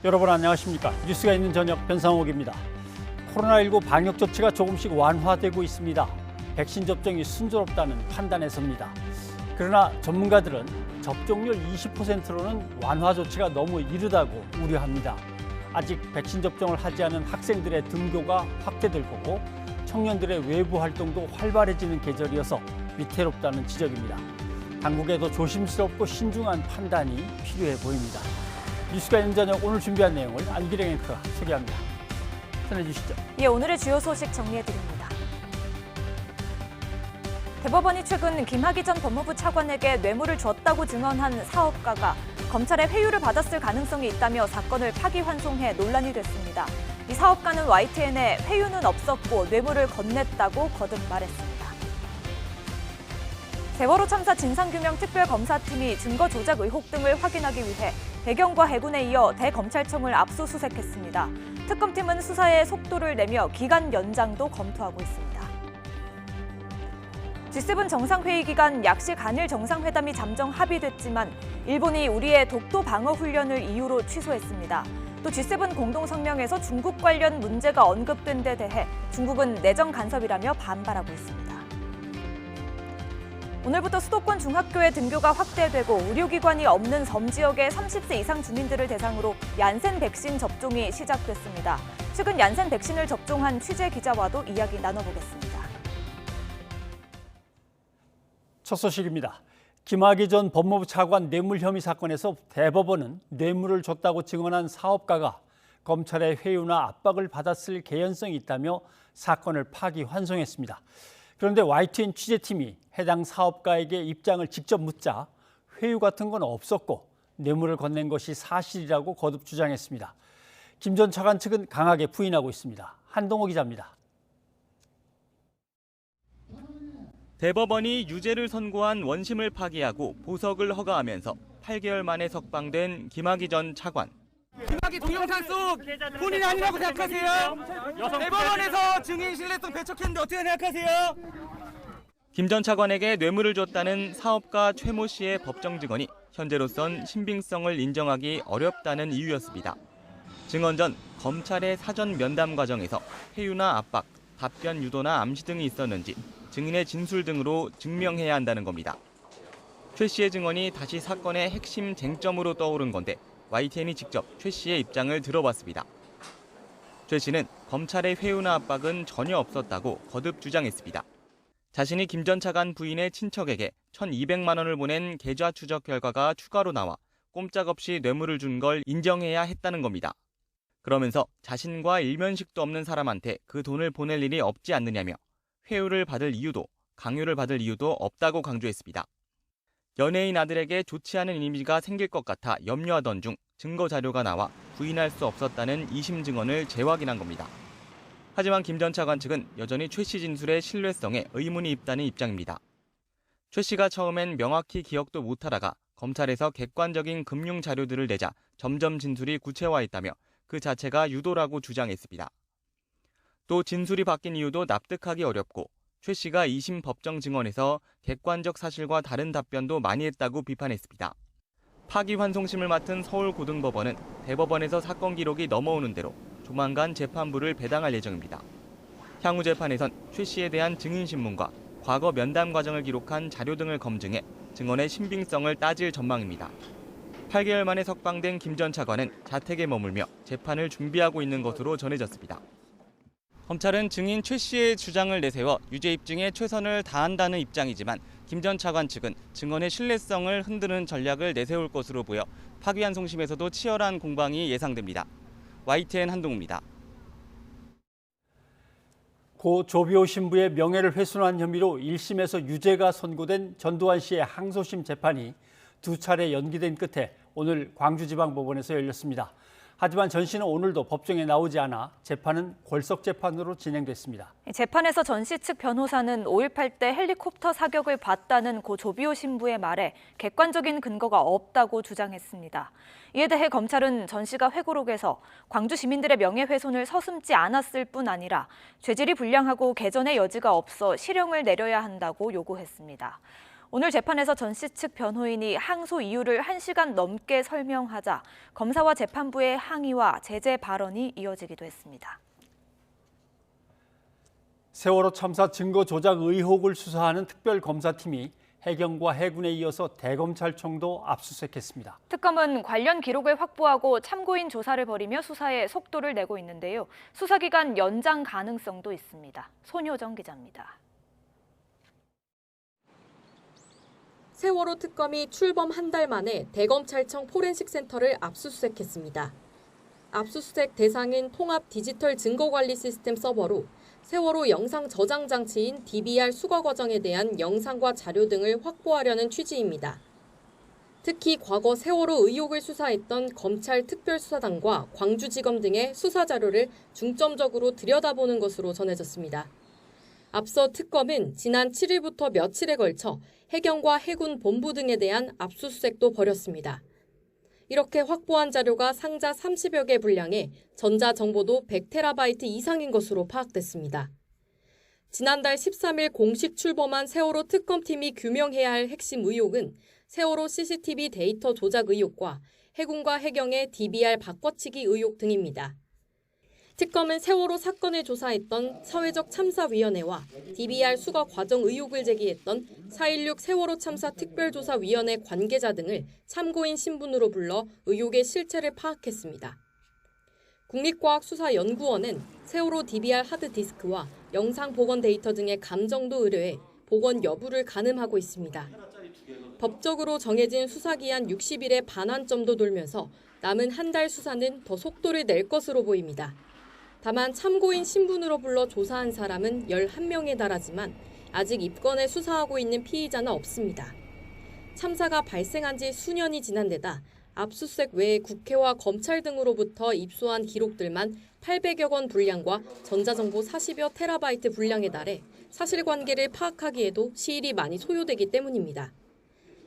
여러분 안녕하십니까? 뉴스가 있는 저녁 변상옥입니다. 코로나19 방역 조치가 조금씩 완화되고 있습니다. 백신 접종이 순조롭다는 판단에서입니다. 그러나 전문가들은 접종률 20%로는 완화 조치가 너무 이르다고 우려합니다. 아직 백신 접종을 하지 않은 학생들의 등교가 확대될 거고 청년들의 외부 활동도 활발해지는 계절이어서 위태롭다는 지적입니다. 당국에도 조심스럽고 신중한 판단이 필요해 보입니다. 뉴스가 있는 저녁 오늘 준비한 내용을 안기령 앵커가 소개합니다. 전해주시죠. 예, 오늘의 주요 소식 정리해드립니다. 대법원이 최근 김학의 전 법무부 차관에게 뇌물을 줬다고 증언한 사업가가 검찰의 회유를 받았을 가능성이 있다며 사건을 파기환송해 논란이 됐습니다. 이 사업가는 YTN에 회유는 없었고 뇌물을 건넸다고 거듭 말했습니다. 세월호 참사 진상규명 특별검사팀이 증거 조작 의혹 등을 확인하기 위해 배경과 해군에 이어 대검찰청을 압수수색했습니다. 특검팀은 수사에 속도를 내며 기간 연장도 검토하고 있습니다. G7 정상회의 기간 약식 한일 정상회담이 잠정 합의됐지만 일본이 우리의 독도 방어 훈련을 이유로 취소했습니다. 또 G7 공동성명에서 중국 관련 문제가 언급된 데 대해 중국은 내정 간섭이라며 반발하고 있습니다. 오늘부터 수도권 중학교의 등교가 확대되고 의료기관이 없는 섬 지역의 30세 이상 주민들을 대상으로 얀센 백신 접종이 시작됐습니다. 최근 얀센 백신을 접종한 취재 기자와도 이야기 나눠보겠습니다. 첫 소식입니다. 김학의 전 법무부 차관 뇌물 혐의 사건에서 대법원은 뇌물을 줬다고 증언한 사업가가 검찰의 회유나 압박을 받았을 개연성이 있다며 사건을 파기환송했습니다. 그런데 YTN 취재팀이 해당 사업가에게 입장을 직접 묻자 회유 같은 건 없었고 뇌물을 건넨 것이 사실이라고 거듭 주장했습니다. 김 전 차관 측은 강하게 부인하고 있습니다. 한동호 기자입니다. 대법원이 유죄를 선고한 원심을 파기하고 보석을 허가하면서 8개월 만에 석방된 김학의 전 차관. 김학의 동영상 속 본인이 아니라고 생각하세요? 대법원에서 증인 신뢰성 배척했는데 어떻게 생각하세요? 김 전 차관에게 뇌물을 줬다는 사업가 최모 씨의 법정 증언이 현재로선 신빙성을 인정하기 어렵다는 이유였습니다. 증언 전 검찰의 사전 면담 과정에서 회유나 압박, 답변 유도나 암시 등이 있었는지 증인의 진술 등으로 증명해야 한다는 겁니다. 최 씨의 증언이 다시 사건의 핵심 쟁점으로 떠오른 건데 YTN이 직접 최 씨의 입장을 들어봤습니다. 최 씨는 검찰의 회유나 압박은 전혀 없었다고 거듭 주장했습니다. 자신이 김 전 차관 부인의 친척에게 1,200만 원을 보낸 계좌 추적 결과가 추가로 나와 꼼짝없이 뇌물을 준 걸 인정해야 했다는 겁니다. 그러면서 자신과 일면식도 없는 사람한테 그 돈을 보낼 일이 없지 않느냐며 회유를 받을 이유도 강요를 받을 이유도 없다고 강조했습니다. 연예인 아들에게 좋지 않은 이미지가 생길 것 같아 염려하던 중 증거 자료가 나와 부인할 수 없었다는 2심 증언을 재확인한 겁니다. 하지만 김 전 차관 측은 여전히 최 씨 진술의 신뢰성에 의문이 있다는 입장입니다. 최 씨가 처음엔 명확히 기억도 못하다가 검찰에서 객관적인 금융 자료들을 내자 점점 진술이 구체화했다며 그 자체가 유도라고 주장했습니다. 또 진술이 바뀐 이유도 납득하기 어렵고 최 씨가 2심 법정 증언에서 객관적 사실과 다른 답변도 많이 했다고 비판했습니다. 파기환송심을 맡은 서울고등법원은 대법원에서 사건 기록이 넘어오는 대로 조만간 재판부를 배당할 예정입니다. 향후 재판에선 최 씨에 대한 증인신문과 과거 면담 과정을 기록한 자료 등을 검증해 증언의 신빙성을 따질 전망입니다. 8개월 만에 석방된 김 전 차관은 자택에 머물며 재판을 준비하고 있는 것으로 전해졌습니다. 검찰은 증인 최 씨의 주장을 내세워 유죄 입증에 최선을 다한다는 입장이지만 김 전 차관 측은 증언의 신뢰성을 흔드는 전략을 내세울 것으로 보여 파기환송심에서도 치열한 공방이 예상됩니다. YTN 한동우입니다. 고 조비오 신부의 명예를 훼손한 혐의로 1심에서 유죄가 선고된 전두환 씨의 항소심 재판이 두 차례 연기된 끝에 오늘 광주지방법원에서 열렸습니다. 하지만 전 씨는 오늘도 법정에 나오지 않아 재판은 골석 재판으로 진행됐습니다. 재판에서 전 씨 측 변호사는 5.18 때 헬리콥터 사격을 봤다는 고 조비오 신부의 말에 객관적인 근거가 없다고 주장했습니다. 이에 대해 검찰은 전 씨가 회고록에서 광주 시민들의 명예훼손을 서슴지 않았을 뿐 아니라 죄질이 불량하고 개전의 여지가 없어 실형을 내려야 한다고 요구했습니다. 오늘 재판에서 전 씨 측 변호인이 항소 이유를 1시간 넘게 설명하자 검사와 재판부의 항의와 제재 발언이 이어지기도 했습니다. 세월호 참사 증거 조작 의혹을 수사하는 특별검사팀이 해경과 해군에 이어서 대검찰청도 압수수색했습니다. 특검은 관련 기록을 확보하고 참고인 조사를 벌이며 수사에 속도를 내고 있는데요. 수사기간 연장 가능성도 있습니다. 손효정 기자입니다. 세월호 특검이 출범 한 달 만에 대검찰청 포렌식센터를 압수수색했습니다. 압수수색 대상인 통합 디지털 증거관리 시스템 서버로 세월호 영상 저장 장치인 DVR 수거 과정에 대한 영상과 자료 등을 확보하려는 취지입니다. 특히 과거 세월호 의혹을 수사했던 검찰 특별수사단과 광주지검 등의 수사 자료를 중점적으로 들여다보는 것으로 전해졌습니다. 앞서 특검은 지난 7일부터 며칠에 걸쳐 해경과 해군 본부 등에 대한 압수수색도 벌였습니다. 이렇게 확보한 자료가 상자 30여 개 분량에 전자정보도 100TB 이상인 것으로 파악됐습니다. 지난달 13일 공식 출범한 세월호 특검팀이 규명해야 할 핵심 의혹은 세월호 CCTV 데이터 조작 의혹과 해군과 해경의 DVR 바꿔치기 의혹 등입니다. 특검은 세월호 사건을 조사했던 사회적 참사위원회와 DVR 수거 과정 의혹을 제기했던 4.16 세월호 참사 특별조사위원회 관계자 등을 참고인 신분으로 불러 의혹의 실체를 파악했습니다. 국립과학수사연구원은 세월호 DVR 하드디스크와 영상 복원 데이터 등의 감정도 의뢰해 복원 여부를 가늠하고 있습니다. 법적으로 정해진 수사기한 60일의 반환점도 돌면서 남은 한 달 수사는 더 속도를 낼 것으로 보입니다. 다만 참고인 신분으로 불러 조사한 사람은 11명에 달하지만 아직 입건해 수사하고 있는 피의자는 없습니다. 참사가 발생한 지 수년이 지난 데다 압수수색 외에 국회와 검찰 등으로부터 입수한 기록들만 800여 건 분량과 전자정보 40여 테라바이트 분량에 달해 사실관계를 파악하기에도 시일이 많이 소요되기 때문입니다.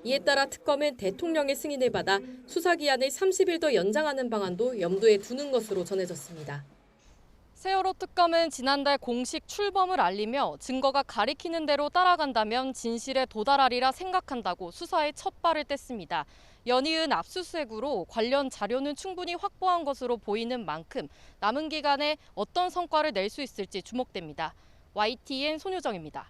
이에 따라 특검은 대통령의 승인을 받아 수사기한을 30일 더 연장하는 방안도 염두에 두는 것으로 전해졌습니다. 세월호 특검은 지난달 공식 출범을 알리며 증거가 가리키는 대로 따라간다면 진실에 도달하리라 생각한다고 수사에 첫 발을 뗐습니다. 연이은 압수수색으로 관련 자료는 충분히 확보한 것으로 보이는 만큼 남은 기간에 어떤 성과를 낼 수 있을지 주목됩니다. YTN 손효정입니다.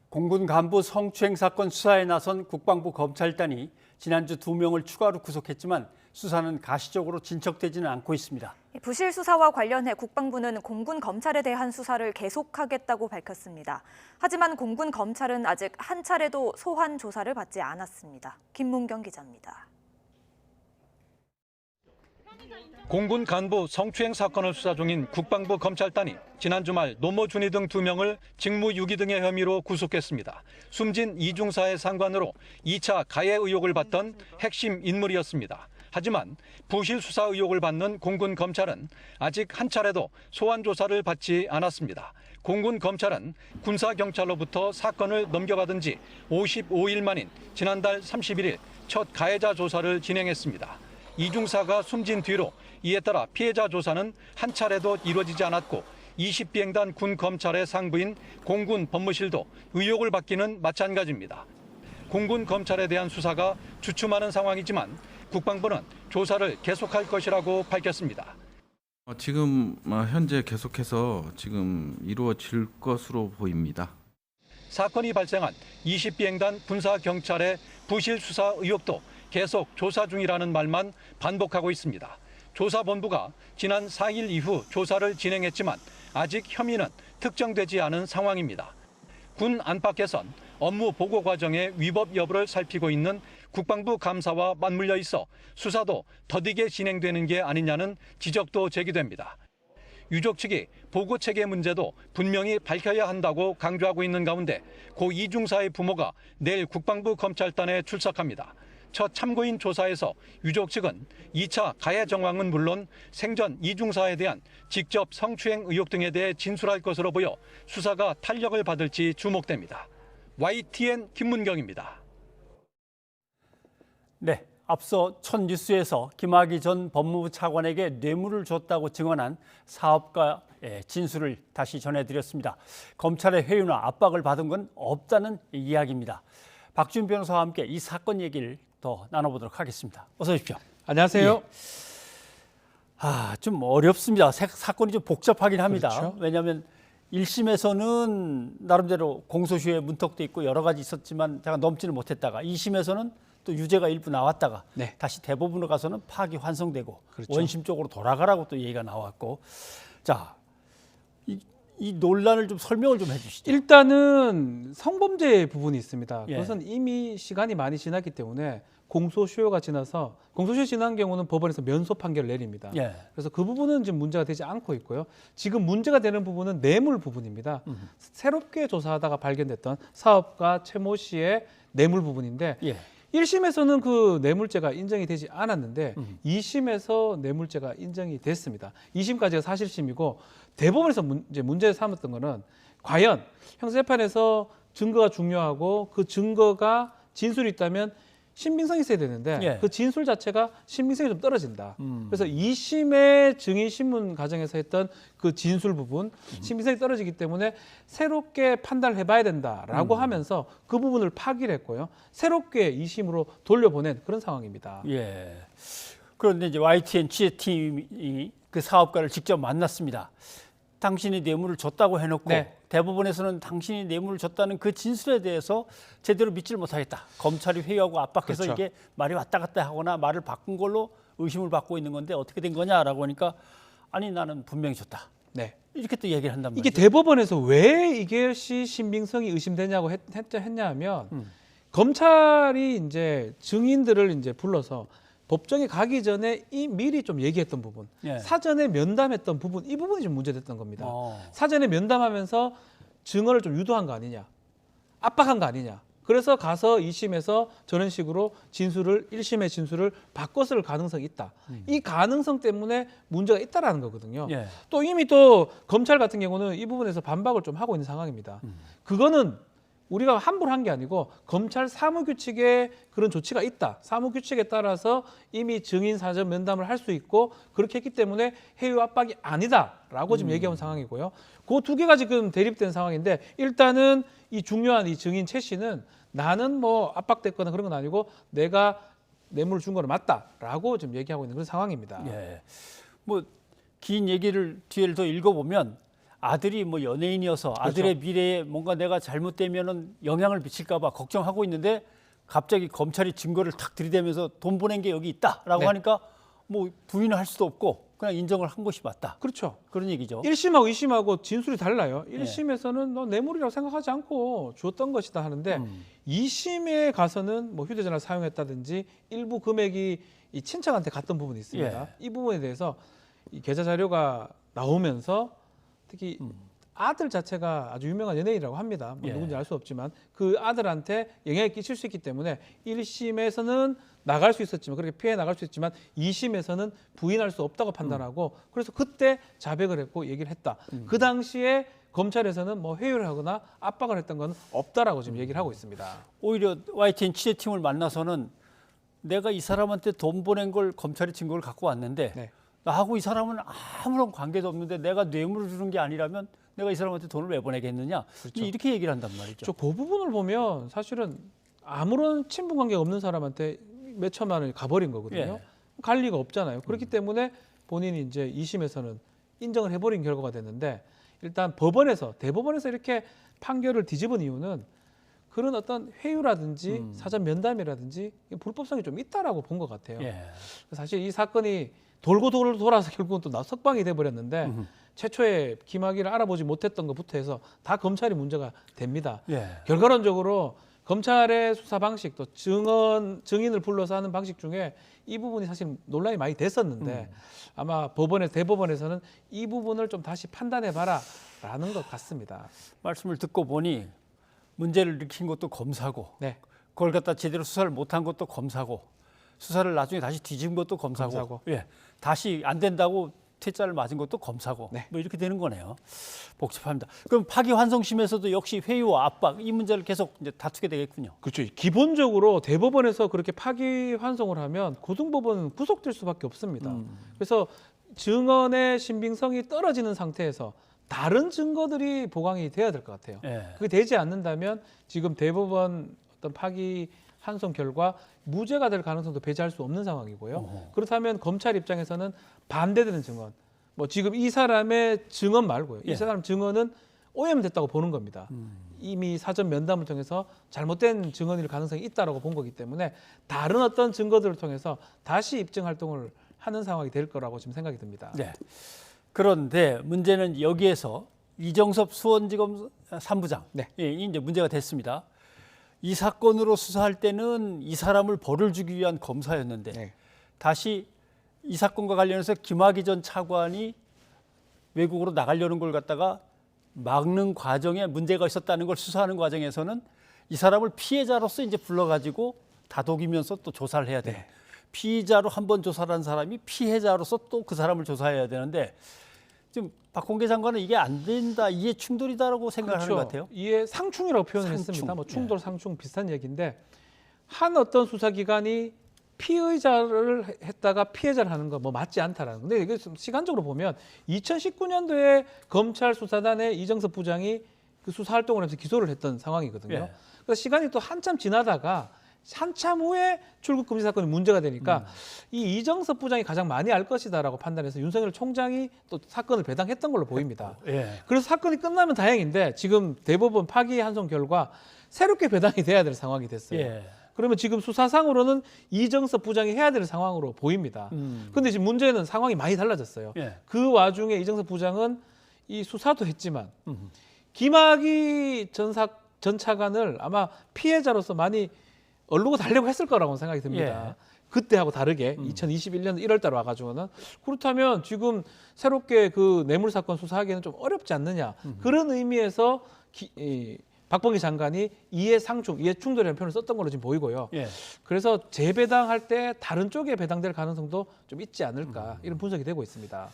공군 간부 성추행 사건 수사에 나선 국방부 검찰단이 지난주 2명을 추가로 구속했지만 수사는 가시적으로 진척되지는 않고 있습니다. 부실 수사와 관련해 국방부는 공군 검찰에 대한 수사를 계속하겠다고 밝혔습니다. 하지만 공군 검찰은 아직 한 차례도 소환 조사를 받지 않았습니다. 김문경 기자입니다. 공군 간부 성추행 사건을 수사 중인 국방부 검찰단이 지난 주말 노모준이 등 2명을 직무유기 등의 혐의로 구속했습니다. 숨진 이중사의 상관으로 2차 가해 의혹을 받던 핵심 인물이었습니다. 하지만 부실 수사 의혹을 받는 공군 검찰은 아직 한 차례도 소환 조사를 받지 않았습니다. 공군 검찰은 군사경찰로부터 사건을 넘겨받은 지 55일 만인 지난달 31일 첫 가해자 조사를 진행했습니다. 이중사가 숨진 뒤로 이에 따라 피해자 조사는 한 차례도 이루어지지 않았고 20비행단 군 검찰의 상부인 공군 법무실도 의혹을 받기는 마찬가지입니다. 공군 검찰에 대한 수사가 주춤하는 상황이지만 국방부는 조사를 계속할 것이라고 밝혔습니다. 지금 현재 계속해서 지금 이루어질 것으로 보입니다. 사건이 발생한 20비행단 군사경찰의 부실 수사 의혹도 계속 조사 중이라는 말만 반복하고 있습니다. 조사본부가 지난 4일 이후 조사를 진행했지만 아직 혐의는 특정되지 않은 상황입니다. 군 안팎에선 업무 보고 과정의 위법 여부를 살피고 있는 국방부 감사와 맞물려 있어 수사도 더디게 진행되는 게 아니냐는 지적도 제기됩니다. 유족 측이 보고 체계 문제도 분명히 밝혀야 한다고 강조하고 있는 가운데 고 이중사의 부모가 내일 국방부 검찰단에 출석합니다. 첫 참고인 조사에서 유족 측은 2차 가해 정황은 물론 생전 이중사에 대한 직접 성추행 의혹 등에 대해 진술할 것으로 보여 수사가 탄력을 받을지 주목됩니다. YTN 김문경입니다. 네, 앞서 첫 뉴스에서 김학의 전 법무부 차관에게 뇌물을 줬다고 증언한 사업가 진술을 다시 전해드렸습니다. 검찰의 회유나 압박을 받은 건 없다는 이야기입니다. 박준 변호사와 함께 이 사건 얘기를 더 나눠보도록 하겠습니다. 어서 오십시오. 안녕하세요. 좀 어렵습니다. 사건이 좀 복잡하긴 합니다. 그렇죠. 왜냐하면 1심에서는 나름대로 공소시효에 문턱도 있고 여러 가지 있었지만 제가 넘지는 못했다가 2심에서는 또 유죄가 일부 나왔다가 네. 다시 대법원으로 가서는 파기 환송되고 그렇죠. 원심 쪽으로 돌아가라고 또 얘기가 나왔고, 자, 이 논란을 좀 설명을 좀 해주시죠. 일단은 성범죄 부분이 있습니다. 예. 그것은 이미 시간이 많이 지났기 때문에 공소시효가 지나서 공소시효 지난 경우는 법원에서 면소 판결을 내립니다. 예. 그래서 그 부분은 지금 문제가 되지 않고 있고요. 지금 문제가 되는 부분은 뇌물 부분입니다. 새롭게 조사하다가 발견됐던 사업가 최모 씨의 뇌물 부분인데 예. 1심에서는 그 뇌물죄가 인정이 되지 않았는데 2심에서 뇌물죄가 인정이 됐습니다. 2심까지가 사실심이고 대법원에서 문제 삼았던 거는 과연 형사재판에서 증거가 중요하고 그 증거가 진술이 있다면 신빙성이 있어야 되는데 예. 그 진술 자체가 신빙성이 좀 떨어진다. 그래서 2심의 증인신문 과정에서 했던 그 진술 부분 신빙성이 떨어지기 때문에 새롭게 판단을 해봐야 된다라고 하면서 그 부분을 파기를 했고요. 새롭게 2심으로 돌려보낸 그런 상황입니다. 예. 그런데 이제 YTN 취재팀이 그 사업가를 직접 만났습니다. 당신이 뇌물을 줬다고 해놓고 네. 대법원에서는 당신이 뇌물을 줬다는 그 진술에 대해서 제대로 믿지를 못하겠다. 검찰이 회유하고 압박해서 그렇죠. 이게 말이 왔다 갔다 하거나 말을 바꾼 걸로 의심을 받고 있는 건데 어떻게 된 거냐라고 하니까 아니 나는 분명히 줬다. 네. 이렇게 또 얘기를 한단 말이죠. 이게 대법원에서 왜 이것이 신빙성이 의심되냐고 했냐 하면 검찰이 이제 증인들을 이제 불러서 법정에 가기 전에 미리 좀 얘기했던 부분, 예. 사전에 면담했던 부분, 이 부분이 좀 문제됐던 겁니다. 어. 사전에 면담하면서 증언을 좀 유도한 거 아니냐, 압박한 거 아니냐. 그래서 가서 2심에서 저런 식으로 진술을 1심의 진술을 바꿨을 가능성이 있다. 이 가능성 때문에 문제가 있다라는 거거든요. 예. 또 이미 또 검찰 같은 경우는 이 부분에서 반박을 좀 하고 있는 상황입니다. 그거는 우리가 함부로 한 게 아니고 검찰 사무규칙에 그런 조치가 있다. 사무규칙에 따라서 이미 증인 사전 면담을 할 수 있고 그렇게 했기 때문에 회유 압박이 아니다라고 지금 얘기한 상황이고요. 그 두 개가 지금 대립된 상황인데 일단은 이 중요한 이 증인 최 씨는 나는 뭐 압박됐거나 그런 건 아니고 내가 뇌물을 준 거는 맞다라고 지금 얘기하고 있는 그런 상황입니다. 예. 뭐 긴 얘기를 뒤를 더 읽어보면 아들이 뭐 연예인이어서 아들의 미래에 뭔가 내가 잘못되면은 영향을 미칠까봐 걱정하고 있는데 갑자기 검찰이 증거를 탁 들이대면서 돈 보낸 게 여기 있다라고 네. 하니까 뭐 부인을 할 수도 없고 그냥 인정을 한 것이 맞다. 그렇죠. 그런 얘기죠. 1심하고 2심하고 진술이 달라요. 1심에서는 너 뇌물이라고 생각하지 않고 줬던 것이다 하는데 2심에 가서는 뭐 휴대전화를 사용했다든지 일부 금액이 이 친척한테 갔던 부분이 있습니다. 예. 이 부분에 대해서 이 계좌 자료가 나오면서 특히 아들 자체가 아주 유명한 연예인이라고 합니다. 뭐 예. 누군지 알 수 없지만 그 아들한테 영향을 끼칠 수 있기 때문에 1심에서는 나갈 수 있었지만 그렇게 피해 나갈 수 있지만 2심에서는 부인할 수 없다고 판단하고 그래서 그때 자백을 했고 얘기를 했다. 그 당시에 검찰에서는 뭐 회유를 하거나 압박을 했던 건 없다라고 지금 얘기를 하고 있습니다. 오히려 YTN 취재팀을 만나서는 내가 이 사람한테 돈 보낸 걸 검찰이 증거를 갖고 왔는데 네. 나하고 이 사람은 아무런 관계도 없는데 내가 뇌물을 주는 게 아니라면 내가 이 사람한테 돈을 왜 보내겠느냐. 그렇죠. 이렇게 얘기를 한단 말이죠. 그 부분을 보면 사실은 아무런 친분 관계가 없는 사람한테 몇 천만 원이 가버린 거거든요. 예. 갈 리가 없잖아요. 그렇기 때문에 본인이 이제 2심에서는 인정을 해버린 결과가 됐는데 일단 법원에서 대법원에서 이렇게 판결을 뒤집은 이유는 그런 어떤 회유라든지 사전 면담이라든지 불법성이 좀 있다라고 본 것 같아요. 예. 사실 이 사건이 돌고 돌아서 결국은 또 석방이 돼버렸는데 최초에 김학의를 알아보지 못했던 것부터 해서 다 검찰이 문제가 됩니다. 예. 결과론적으로 검찰의 수사 방식 또 증인을 불러서 하는 방식 중에 이 부분이 사실 논란이 많이 됐었는데 아마 대법원에서는 이 부분을 좀 다시 판단해봐라라는 것 같습니다. 말씀을 듣고 보니 문제를 일으킨 것도 검사고 네. 그걸 갖다 제대로 수사를 못한 것도 검사고 수사를 나중에 다시 뒤집은 것도 검사고. 예. 다시 안 된다고 퇴짜를 맞은 것도 검사고. 네. 뭐 이렇게 되는 거네요. 복잡합니다. 그럼 파기환송심에서도 역시 회유와 압박 이 문제를 계속 이제 다투게 되겠군요. 그렇죠. 기본적으로 대법원에서 그렇게 파기환송을 하면 고등법원은 구속될 수밖에 없습니다. 그래서 증언의 신빙성이 떨어지는 상태에서 다른 증거들이 보강이 돼야 될 것 같아요. 예. 그게 되지 않는다면 지금 대법원 어떤 파기 환송 결과 무죄가 될 가능성도 배제할 수 없는 상황이고요. 그렇다면 검찰 입장에서는 반대되는 증언, 뭐 지금 이 사람의 증언 말고요. 예. 이 사람 증언은 오염됐다고 보는 겁니다. 이미 사전 면담을 통해서 잘못된 증언일 가능성이 있다라고 본 거기 때문에 다른 어떤 증거들을 통해서 다시 입증 활동을 하는 상황이 될 거라고 지금 생각이 듭니다. 네. 그런데 문제는 여기에서 이정섭 수원지검 3부장 네. 예, 이제 문제가 됐습니다. 이 사건으로 수사할 때는 이 사람을 벌을 주기 위한 검사였는데 네. 다시 이 사건과 관련해서 김학의 전 차관이 외국으로 나가려는 걸 갖다가 막는 과정에 문제가 있었다는 걸 수사하는 과정에서는 이 사람을 피해자로서 이제 불러가지고 다독이면서 또 조사를 해야 돼요. 네. 피의자로 한 번 조사를 한 사람이 피해자로서 또 그 사람을 조사해야 되는데 지금 박범계 장관은 이게 안 된다, 이해 충돌이다라고 생각하는 것 같아요. 이해 상충이라고 표현을 상충. 했습니다. 뭐 충돌, 상충 비슷한 얘기인데 한 어떤 수사기관이 피의자를 했다가 피해자를 하는 거 뭐 맞지 않다라는. 근데 이게 좀 시간적으로 보면 2019년도에 검찰 수사단의 이정섭 부장이 그 수사 활동을 해서 기소를 했던 상황이거든요. 예. 그래서 시간이 또 한참 지나다가 한참 후에 출국 금지 사건이 문제가 되니까 이 이정섭 부장이 가장 많이 알 것이다라고 판단해서 윤석열 총장이 또 사건을 배당했던 걸로 보입니다. 예. 그래서 사건이 끝나면 다행인데 지금 대법원 파기 환송 결과 새롭게 배당이 돼야 될 상황이 됐어요. 예. 그러면 지금 수사상으로는 이정섭 부장이 해야 될 상황으로 보입니다. 근데 지금 문제는 상황이 많이 달라졌어요. 예. 그 와중에 이정섭 부장은 이 수사도 했지만 김학의 전 차관을 아마 피해자로서 많이 얼르고 달래고 했을 거라고 생각이 듭니다. 예. 그때하고 다르게 2021년 1월 달 와가지고는 그렇다면 지금 새롭게 그 뇌물 사건 수사하기에는 좀 어렵지 않느냐. 그런 의미에서 박범계 장관이 이해 상충, 이해 충돌이라는 표현을 썼던 걸로 지금 보이고요. 예. 그래서 재배당할 때 다른 쪽에 배당될 가능성도 좀 있지 않을까 이런 분석이 되고 있습니다.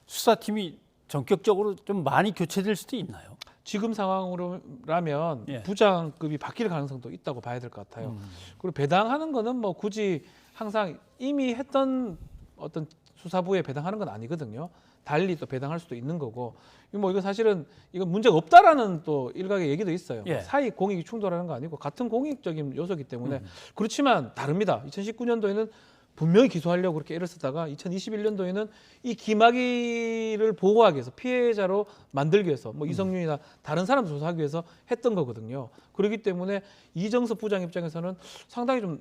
수사팀이 전격적으로 좀 많이 교체될 수도 있나요? 지금 상황으로라면 예. 부장급이 바뀔 가능성도 있다고 봐야 될 것 같아요. 그리고 배당하는 거는 뭐 굳이 항상 이미 했던 어떤 수사부에 배당하는 건 아니거든요. 달리 또 배당할 수도 있는 거고, 뭐 이거 사실은 이건 문제가 없다라는 또 일각의 얘기도 있어요. 예. 사익 공익이 충돌하는 거 아니고 같은 공익적인 요소이기 때문에 그렇지만 다릅니다. 2019년도에는 분명히 기소하려고 그렇게 애를 쓰다가 2021년도에는 이 김학의를 보호하기 위해서 피해자로 만들기 위해서 뭐 이성윤이나 다른 사람 조사하기 위해서 했던 거거든요. 그렇기 때문에 이정섭 부장 입장에서는 상당히 좀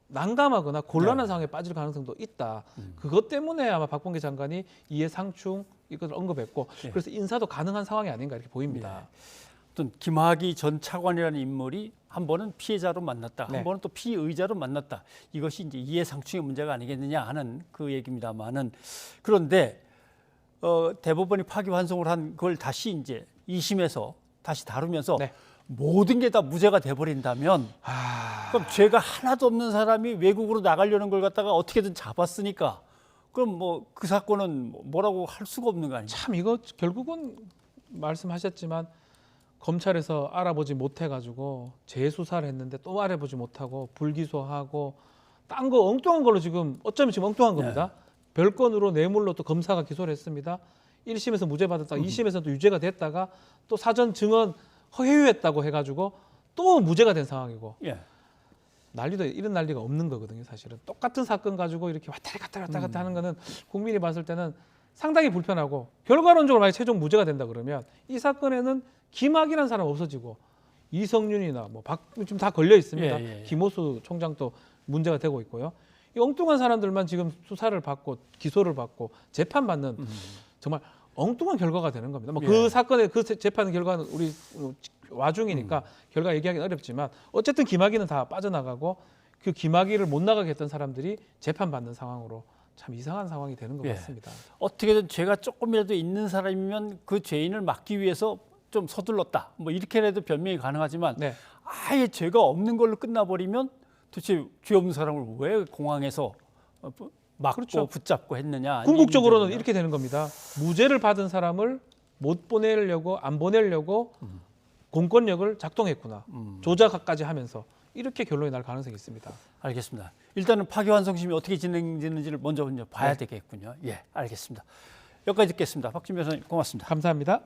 난감하거나 곤란한 상황에 빠질 가능성도 있다. 그것 때문에 아마 박범계 장관이 이해 상충 이것을 언급했고 예. 그래서 인사도 가능한 상황이 아닌가 이렇게 보입니다. 어떤 김학의 전 차관이라는 인물이 한 번은 피해자로 만났다, 네. 한 번은 또 피의자로 만났다. 이것이 이제 이해상충의 문제가 아니겠느냐 하는 그 얘기입니다만은 그런데 대법원이 파기환송을 한 걸 다시 이제 2심에서 다시 다루면서 네. 모든 게 다 무죄가 돼버린다면 그럼 죄가 하나도 없는 사람이 외국으로 나가려는 걸 갖다가 어떻게든 잡았으니까 그럼 뭐 그 사건은 뭐라고 할 수가 없는 거 아니에요? 참 이거 결국은 말씀하셨지만 검찰에서 알아보지 못해가지고 재수사를 했는데 또 알아보지 못하고 불기소하고 딴 거 엉뚱한 걸로 지금 어쩌면 지금 엉뚱한 겁니다. 별건으로 뇌물로 또 검사가 기소를 했습니다. 1심에서 무죄 받았다가 2심에서 또 유죄가 됐다가 또 사전 증언 허회유했다고 해가지고 또 무죄가 된 상황이고 예. 난리도 이런 난리가 없는 거거든요. 사실은 똑같은 사건 가지고 이렇게 왔다 갔다 하는 거는 국민이 봤을 때는 상당히 불편하고 결과론적으로 만약 최종 무죄가 된다 그러면 이 사건에는 김학이라는 사람 없어지고 이성윤이나 뭐 지금 다 걸려 있습니다. 예. 김호수 총장도 문제가 되고 있고요. 이 엉뚱한 사람들만 지금 수사를 받고 기소를 받고 재판받는 정말 엉뚱한 결과가 되는 겁니다. 뭐 그 예. 사건의 그 재판 결과는 우리 와중이니까 결과 얘기하기는 어렵지만 어쨌든 김학의는 다 빠져나가고 그 김학의를 못 나가게 했던 사람들이 재판받는 상황으로 참 이상한 상황이 되는 것 예. 같습니다. 어떻게든 죄가 조금이라도 있는 사람이면 그 죄인을 막기 위해서 좀 서둘렀다. 뭐 이렇게라도 변명이 가능하지만 네. 아예 죄가 없는 걸로 끝나버리면 도대체 죄 없는 사람을 왜 공항에서 막고 그렇죠. 붙잡고 했느냐. 궁극적으로는 이렇게 되는 겁니다. 무죄를 받은 사람을 못 보내려고 안 보내려고 공권력을 작동했구나. 조작까지 하면서 이렇게 결론이 날 가능성이 있습니다. 알겠습니다. 일단은 파기환송심이 어떻게 진행되는지를 먼저 봐야 되겠군요. 예, 알겠습니다. 여기까지 듣겠습니다. 박준 변호사님 고맙습니다. 감사합니다.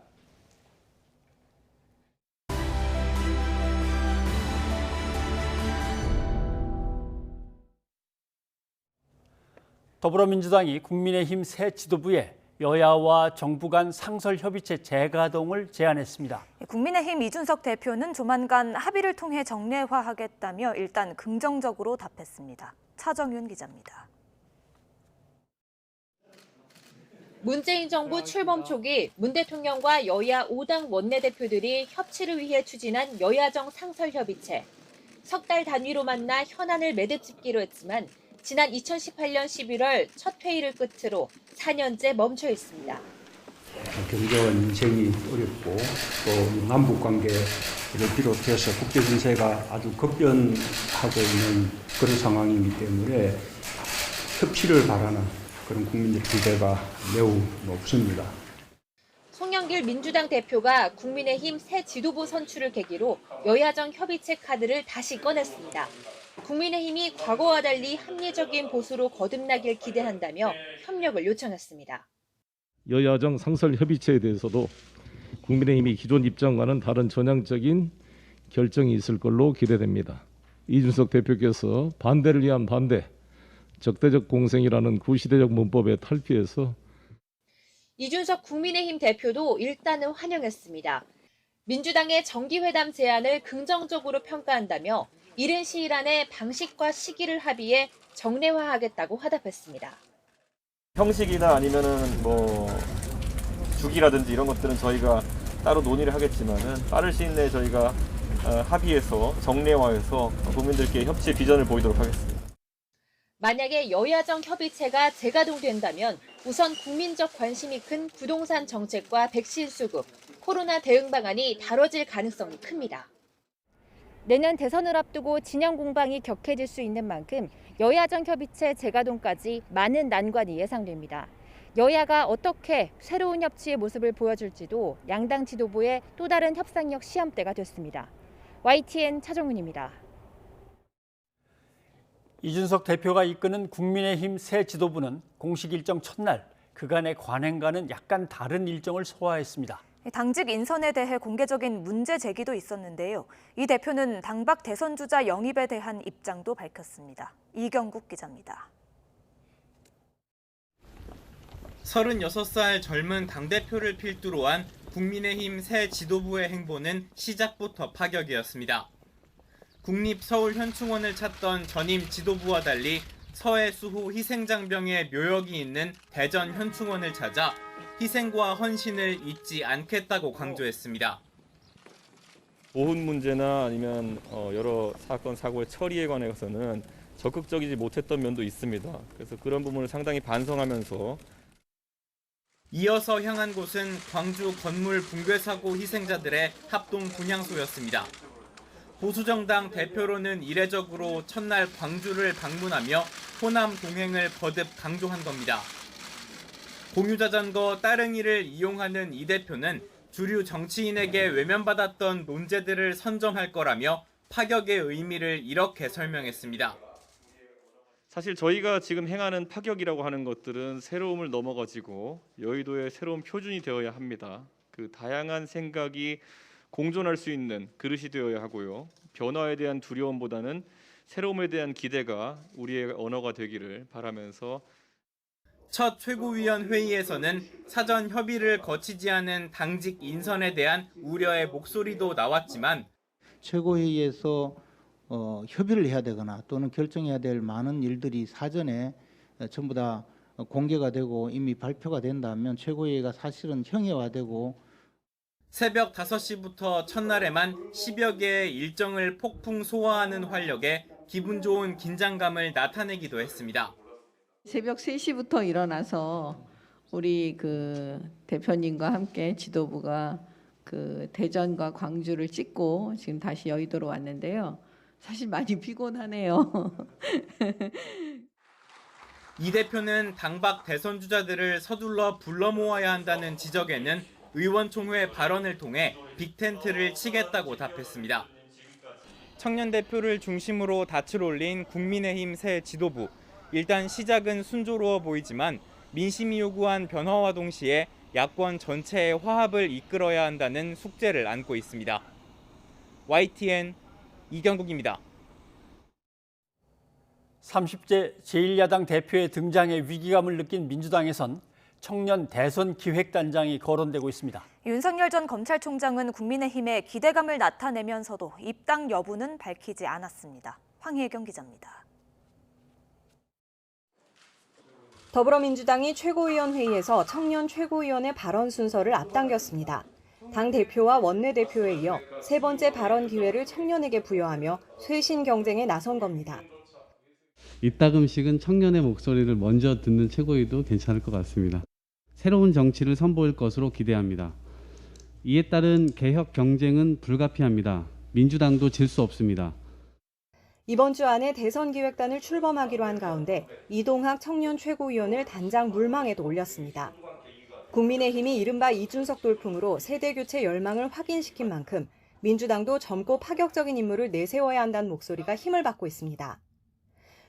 더불어민주당이 국민의힘 새 지도부에 여야와 정부 간 상설협의체 재가동을 제안했습니다. 국민의힘 이준석 대표는 조만간 합의를 통해 정례화하겠다며 일단 긍정적으로 답했습니다. 차정윤 기자입니다. 문재인 정부 출범 초기 문 대통령과 여야 5당 원내대표들이 협치를 위해 추진한 여야정 상설협의체. 석 달 단위로 만나 현안을 매듭짓기로 했지만 지난 2018년 11월 첫 회의를 끝으로 4년째 멈춰 있습니다. 경제와 민생이 어렵고 또 남북 관계를 비롯해서 국제 정세가 아주 급변하고 있는 그런 상황이기 때문에 협치를 바라는 그런 국민들 기대가 매우 높습니다. 송영길 민주당 대표가 국민의힘 새 지도부 선출을 계기로 여야정 협의체 카드를 다시 꺼냈습니다. 국민의힘이 과거와 달리 합리적인 보수로 거듭나길 기대한다며 협력을 요청했습니다. 여야정 상설 협의체에 대해서도 국민의힘이 기존 입장과는 다른 전향적인 결정이 있을 걸로 기대됩니다. 이준석 대표께서 반대를 위한 반대, 적대적 공생이라는 구시대적 문법에 탈피해서 이준석 국민의힘 대표도 일단은 환영했습니다. 민주당의 정기회담 제안을 긍정적으로 평가한다며 이른 시일 안에 방식과 시기를 합의해 정례화하겠다고 화답했습니다. 형식이나 아니면은 뭐 주기라든지 이런 것들은 저희가 따로 논의를 하겠지만은 빠른 시일 내에 저희가 합의해서 정례화해서 국민들께 협치의 비전을 보이도록 하겠습니다. 만약에 여야정 협의체가 재가동된다면 우선 국민적 관심이 큰 부동산 정책과 백신 수급, 코로나 대응 방안이 다뤄질 가능성이 큽니다. 내년 대선을 앞두고 진영 공방이 격해질 수 있는 만큼 여야정 협의체 재가동까지 많은 난관이 예상됩니다. 여야가 어떻게 새로운 협치의 모습을 보여줄지도 양당 지도부의 또 다른 협상력 시험대가 됐습니다. YTN 차정훈입니다. 이준석 대표가 이끄는 국민의힘 새 지도부는 공식 일정 첫날 그간의 관행과는 약간 다른 일정을 소화했습니다. 당직 인선에 대해 공개적인 문제 제기도 있었는데요. 이 대표는 당박 대선 주자 영입에 대한 입장도 밝혔습니다. 이경국 기자입니다. 36살 젊은 당대표를 필두로 한 국민의힘 새 지도부의 행보는 시작부터 파격이었습니다. 국립서울현충원을 찾던 전임 지도부와 달리 서해 수호 희생장병의 묘역이 있는 대전 현충원을 찾아 희생과 헌신을 잊지 않겠다고 강조했습니다. 보훈 문제나 아니면 여러 사건 사고의 처리에 관해서는 적극적이지 못했던 면도 있습니다. 그래서 그런 부분을 상당히 반성하면서 이어서 향한 곳은 광주 건물 붕괴 사고 희생자들의 합동 분향소였습니다. 보수정당 대표로는 이례적으로 첫날 광주를 방문하며 호남 동행을 거듭 강조한 겁니다. 공유자전거 따릉이를 이용하는 이 대표는 주류 정치인에게 외면받았던 논제들을 선점할 거라며 파격의 의미를 이렇게 설명했습니다. 사실 저희가 지금 행하는 파격이라고 하는 것들은 새로움을 넘어가지고 여의도의 새로운 표준이 되어야 합니다. 그 다양한 생각이 공존할 수 있는 그릇이 되어야 하고요. 변화에 대한 두려움보다는 새로움에 대한 기대가 우리의 언어가 되기를 바라면서 첫 최고위원 회의에서는 사전 협의를 거치지 않은 당직 인선에 대한 우려의 목소리도 나왔지만 최고회의에서 협의를 해야 되거나 또는 결정해야 될 많은 일들이 사전에 전부 다 공개가 되고 이미 발표가 된다면 최고회의가 사실은 형해화되고 새벽 5시부터 첫날에만 10여 개의 일정을 폭풍 소화하는 활력에 기분 좋은 긴장감을 나타내기도 했습니다. 새벽 3시부터 일어나서 우리 대표님과 함께 지도부가 대전과 광주를 찍고 지금 다시 여의도로 왔는데요. 사실 많이 피곤하네요. 이 대표는 당박 대선 주자들을 서둘러 불러 모아야 한다는 지적에는 의원총회 발언을 통해 빅텐트를 치겠다고 답했습니다. 청년 대표를 중심으로 닻을 올린 국민의힘 새 지도부. 일단 시작은 순조로워 보이지만 민심이 요구한 변화와 동시에 야권 전체의 화합을 이끌어야 한다는 숙제를 안고 있습니다. YTN 이경국입니다. 30대 제1야당 대표의 등장에 위기감을 느낀 민주당에선 청년 대선 기획단장이 거론되고 있습니다. 윤석열 전 검찰총장은 국민의힘에 기대감을 나타내면서도 입당 여부는 밝히지 않았습니다. 황혜경 기자입니다. 더불어민주당이 최고위원회의에서 청년 최고위원의 발언 순서를 앞당겼습니다. 당 대표와 원내대표에 이어 세 번째 발언 기회를 청년에게 부여하며 쇄신 경쟁에 나선 겁니다. 이따금씩은 청년의 목소리를 먼저 듣는 최고위도 괜찮을 것 같습니다. 새로운 정치를 선보일 것으로 기대합니다. 이에 따른 개혁 경쟁은 불가피합니다. 민주당도 질 수 없습니다. 이번 주 안에 대선 기획단을 출범하기로 한 가운데 이동학 청년 최고위원을 단장 물망에도 올렸습니다. 국민의힘이 이른바 이준석 돌풍으로 세대교체 열망을 확인시킨 만큼 민주당도 젊고 파격적인 인물을 내세워야 한다는 목소리가 힘을 받고 있습니다.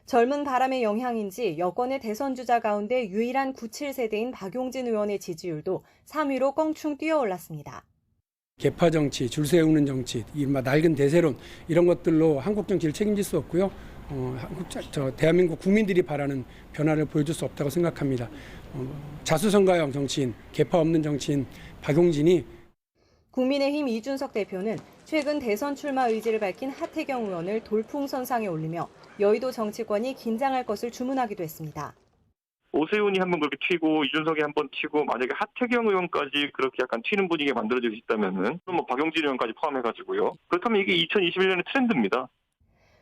젊은 바람의 영향인지 여권의 대선 주자 가운데 유일한 97세대인 박용진 의원의 지지율도 3위로 껑충 뛰어올랐습니다. 개파 정치, 줄 세우는 정치, 이른바 낡은 대세론 이런 것들로 한국 정치를 책임질 수 없고요. 대한민국 국민들이 바라는 변화를 보여줄 수 없다고 생각합니다. 자수성가형 정치인, 개파 없는 정치인 박용진이 국민의힘 이준석 대표는 최근 대선 출마 의지를 밝힌 하태경 의원을 돌풍선상에 올리며 여의도 정치권이 긴장할 것을 주문하기도 했습니다. 오세훈이 한번 그렇게 튀고 이준석이 한번 튀고 만약에 하태경 의원까지 그렇게 약간 튀는 분위기가 만들어질 수 있다면은 뭐 박용진 의원까지 포함해가지고요. 그렇다면 이게 2021년의 트렌드입니다.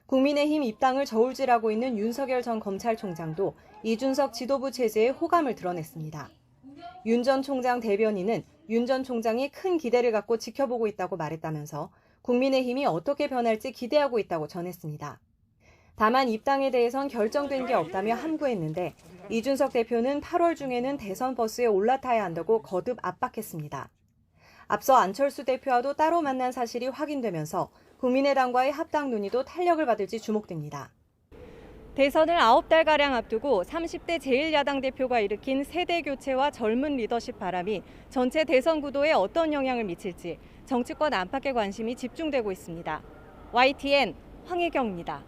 국민의힘 입당을 저울질하고 있는 윤석열 전 검찰총장도 이준석 지도부 체제에 호감을 드러냈습니다. 윤 전 총장 대변인은 윤 전 총장이 큰 기대를 갖고 지켜보고 있다고 말했다면서 국민의힘이 어떻게 변할지 기대하고 있다고 전했습니다. 다만 입당에 대해선 결정된 게 없다며 함구했는데 이준석 대표는 8월 중에는 대선 버스에 올라타야 한다고 거듭 압박했습니다. 앞서 안철수 대표와도 따로 만난 사실이 확인되면서 국민의당과의 합당 논의도 탄력을 받을지 주목됩니다. 대선을 9달가량 앞두고 30대 제1야당 대표가 일으킨 세대 교체와 젊은 리더십 바람이 전체 대선 구도에 어떤 영향을 미칠지 정치권 안팎의 관심이 집중되고 있습니다. YTN 황혜경입니다.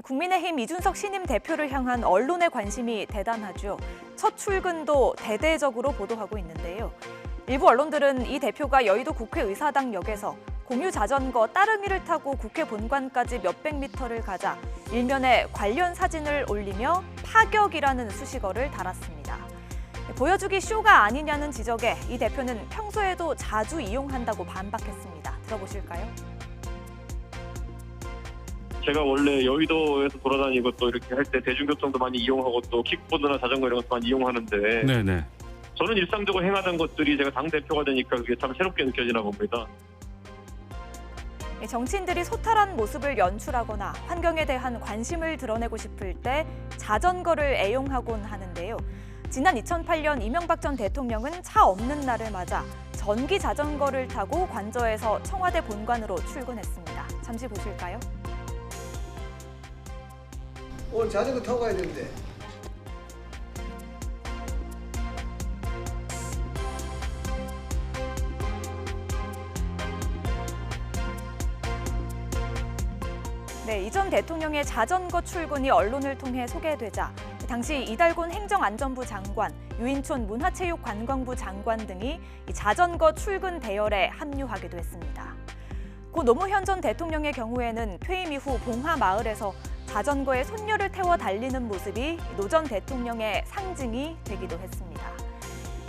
국민의힘 이준석 신임 대표를 향한 언론의 관심이 대단하죠. 첫 출근도 대대적으로 보도하고 있는데요. 일부 언론들은 이 대표가 여의도 국회의사당역에서 공유 자전거 따릉이를 타고 국회 본관까지 몇백 미터를 가자 일면에 관련 사진을 올리며 파격이라는 수식어를 달았습니다. 보여주기 쇼가 아니냐는 지적에 이 대표는 평소에도 자주 이용한다고 반박했습니다. 들어보실까요? 제가 원래 여의도에서 돌아다니고 또 이렇게 할 때 대중교통도 많이 이용하고 또 킥보드나 자전거 이런 것도 많이 이용하는데 네네. 저는 일상적으로 행하던 것들이 제가 당대표가 되니까 그게 참 새롭게 느껴지나 봅니다. 정치인들이 소탈한 모습을 연출하거나 환경에 대한 관심을 드러내고 싶을 때 자전거를 애용하곤 하는데요. 지난 2008년 이명박 전 대통령은 차 없는 날을 맞아 전기 자전거를 타고 관저에서 청와대 본관으로 출근했습니다. 잠시 보실까요? 오늘 자전거 타고 가야 되는데. 네, 이 전 대통령의 자전거 출근이 언론을 통해 소개되자 당시 이달곤 행정안전부 장관, 유인촌 문화체육관광부 장관 등이 이 자전거 출근 대열에 합류하기도 했습니다. 고 노무현 전 대통령의 경우에는 퇴임 이후 봉하마을에서 자전거에 손녀를 태워 달리는 모습이 노 전 대통령의 상징이 되기도 했습니다.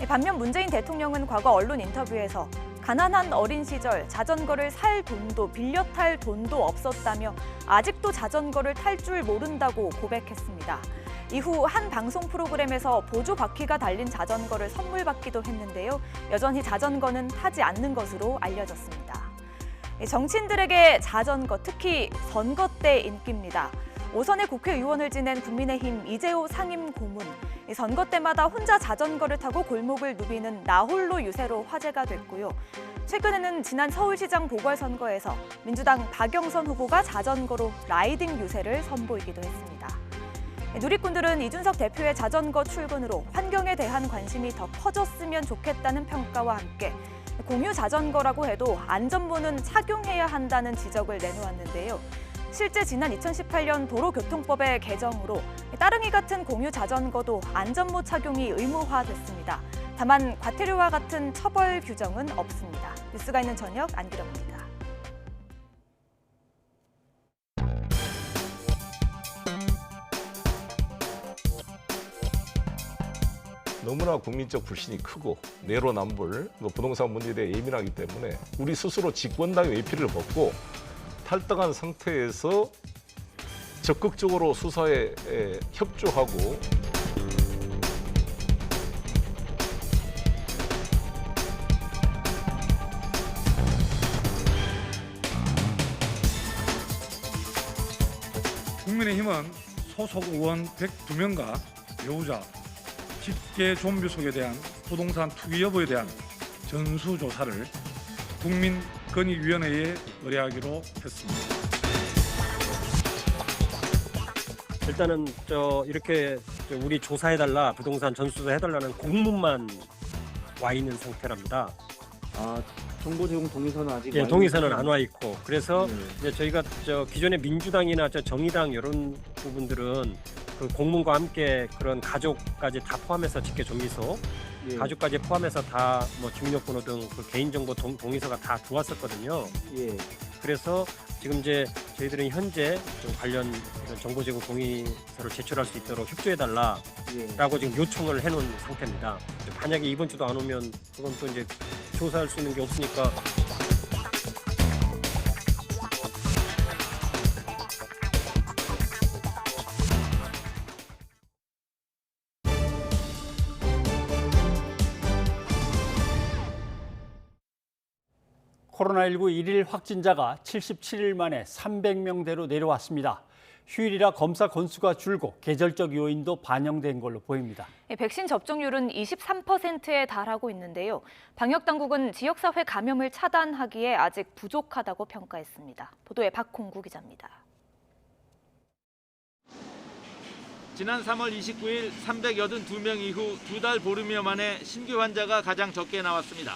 반면 문재인 대통령은 과거 언론 인터뷰에서 가난한 어린 시절 자전거를 살 돈도 빌려 탈 돈도 없었다며 아직도 자전거를 탈 줄 모른다고 고백했습니다. 이후 한 방송 프로그램에서 보조 바퀴가 달린 자전거를 선물 받기도 했는데요. 여전히 자전거는 타지 않는 것으로 알려졌습니다. 정치인들에게 자전거, 특히 선거 때 인기입니다. 오선의 국회의원을 지낸 국민의힘 이재호 상임고문. 선거 때마다 혼자 자전거를 타고 골목을 누비는 나홀로 유세로 화제가 됐고요. 최근에는 지난 서울시장 보궐선거에서 민주당 박영선 후보가 자전거로 라이딩 유세를 선보이기도 했습니다. 누리꾼들은 이준석 대표의 자전거 출근으로 환경에 대한 관심이 더 커졌으면 좋겠다는 평가와 함께 공유 자전거라고 해도 안전모는 착용해야 한다는 지적을 내놓았는데요. 실제 지난 2018년 도로교통법의 개정으로 따릉이 같은 공유 자전거도 안전모 착용이 의무화됐습니다. 다만 과태료와 같은 처벌 규정은 없습니다. 뉴스가 있는 저녁 안기령입니다. 너무나 국민적 불신이 크고 내로남불, 부동산 문제에 대해 예민하기 때문에 우리 스스로 집권당의 외피를 벗고 탈당한 상태에서 적극적으로 수사에 협조하고 국민의힘은 소속 의원 102명과 배우자, 직계 좀비 속에 대한 부동산 투기 여부에 대한 전수조사를 국민권익위원회에 의뢰하기로 했습니다. 일단은 이렇게 우리 조사해달라, 부동산 전수조사 해달라는 공문만 와 있는 상태랍니다. 정보 제공 동의서는 아직 동의서는 안 와 있고, 그래서 이제 저희가 기존의 민주당이나 정의당 이런 부분들은 그 공문과 함께 그런 가족까지 다 포함해서 직계 좀비소, 가족까지 포함해서 다 뭐 주민등록번호 등 그 개인정보 동의서가 다 들어왔었거든요. 그래서 지금 이제 저희들은 현재 좀 관련 이런 정보 제공 동의서를 제출할 수 있도록 협조해달라라고 지금 요청을 해놓은 상태입니다. 만약에 이번 주도 안 오면 그건 또 이제 조사할 수 있는 게 없으니까. 코로나19 일일 확진자가 77일 만에 300명대로 내려왔습니다. 휴일이라 검사 건수가 줄고 계절적 요인도 반영된 걸로 보입니다. 백신 접종률은 23%에 달하고 있는데요. 방역당국은 지역사회 감염을 차단하기에 아직 부족하다고 평가했습니다. 보도에 박홍구 기자입니다. 지난 3월 29일 382명 이후 2달 보름여 만에 신규 환자가 가장 적게 나왔습니다.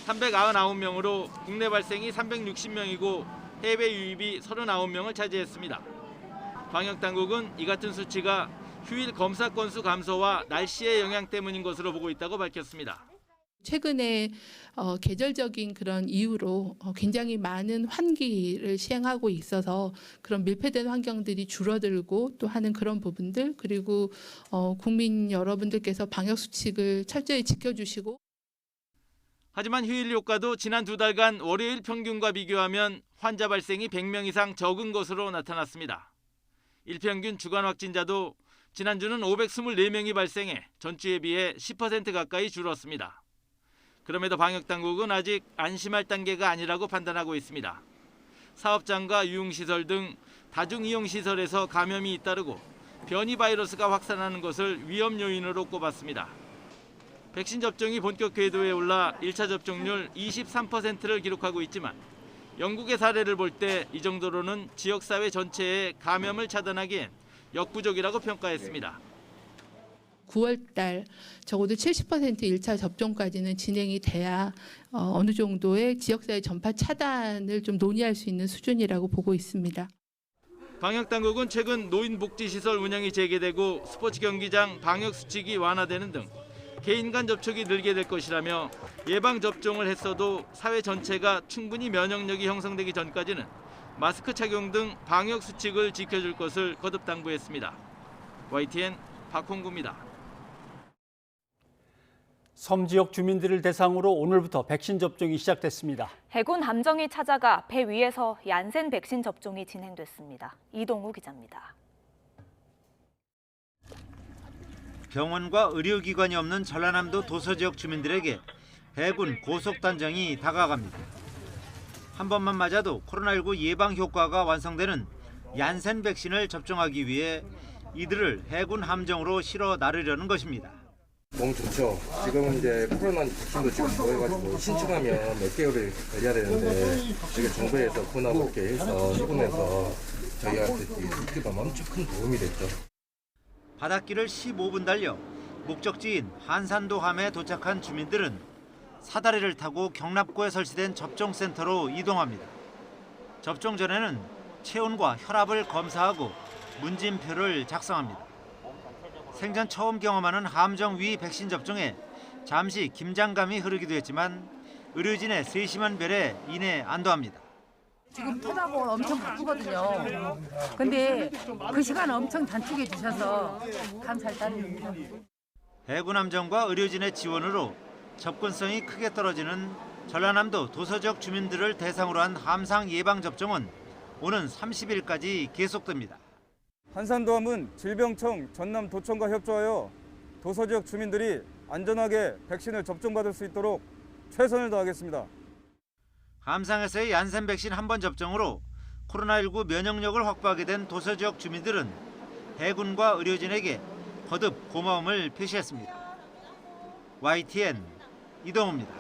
399명으로 국내 발생이 360명이고 해외 유입이 39명을 차지했습니다. 방역당국은 이 같은 수치가 휴일 검사 건수 감소와 날씨의 영향 때문인 것으로 보고 있다고 밝혔습니다. 최근에 계절적인 그런 이유로 굉장히 많은 환기를 시행하고 있어서 그런 밀폐된 환경들이 줄어들고 또 하는 그런 부분들, 그리고 국민 여러분들께서 방역 수칙을 철저히 지켜주시고. 하지만 휴일 효과도 지난 2달간 월요일 평균과 비교하면 환자 발생이 100명 이상 적은 것으로 나타났습니다. 일평균 주간 확진자도 지난주는 524명이 발생해 전주에 비해 10% 가까이 줄었습니다. 그럼에도 방역당국은 아직 안심할 단계가 아니라고 판단하고 있습니다. 사업장과 유흥시설 등 다중이용시설에서 감염이 잇따르고 변이 바이러스가 확산하는 것을 위험 요인으로 꼽았습니다. 백신 접종이 본격 궤도에 올라 1차 접종률 23%를 기록하고 있지만 영국의 사례를 볼 때 이 정도로는 지역사회 전체의 감염을 차단하기엔 역부족이라고 평가했습니다. 9월 달 적어도 70% 1차 접종까지는 진행이 돼야 어느 정도의 지역사회 전파 차단을 좀 논의할 수 있는 수준이라고 보고 있습니다. 방역당국은 최근 노인복지시설 운영이 재개되고 스포츠 경기장 방역수칙이 완화되는 등 개인 간 접촉이 늘게 될 것이라며 예방접종을 했어도 사회 전체가 충분히 면역력이 형성되기 전까지는 마스크 착용 등 방역수칙을 지켜줄 것을 거듭 당부했습니다. YTN 박홍구입니다. 섬 지역 주민들을 대상으로 오늘부터 백신 접종이 시작됐습니다. 해군 함정이 찾아가 배 위에서 얀센 백신 접종이 진행됐습니다. 이동우 기자입니다. 병원과 의료기관이 없는 전라남도 도서지역 주민들에게 해군 고속단정이 다가갑니다. 한 번만 맞아도 코로나19 예방 효과가 완성되는 얀센 백신을 접종하기 위해 이들을 해군 함정으로 실어 나르려는 것입니다. 너무 좋죠. 지금은 이제 코로나 백신도 지금 보여가지고 신청하면 몇 개월을 걸려야 되는데 이게 정부에서 군하고 이렇게 해서 시군에서 저희한테 스피드가 엄청 큰 도움이 됐죠. 바닷길을 15분 달려 목적지인 한산도함에 도착한 주민들은 사다리를 타고 경납고에 설치된 접종센터로 이동합니다. 접종 전에는 체온과 혈압을 검사하고 문진표를 작성합니다. 생전 처음 경험하는 함정 위 백신 접종에 잠시 긴장감이 흐르기도 했지만 의료진의 세심한 배려에 이내 안도합니다. 지금 토하고 엄청 바쁘거든요. 근데 그 시간 엄청 단축해 주셔서 감사할 따름입니다. 해군 함정과 의료진의 지원으로 접근성이 크게 떨어지는 전라남도 도서지역 주민들을 대상으로 한 함상 예방 접종은 오는 30일까지 계속됩니다. 한산도함은 질병청 전남도청과 협조하여 도서지역 주민들이 안전하게 백신을 접종받을 수 있도록 최선을 다하겠습니다. 함상에서의 얀센 백신 한 번 접종으로 코로나19 면역력을 확보하게 된 도서지역 주민들은 해군과 의료진에게 거듭 고마움을 표시했습니다. YTN 이동호입니다.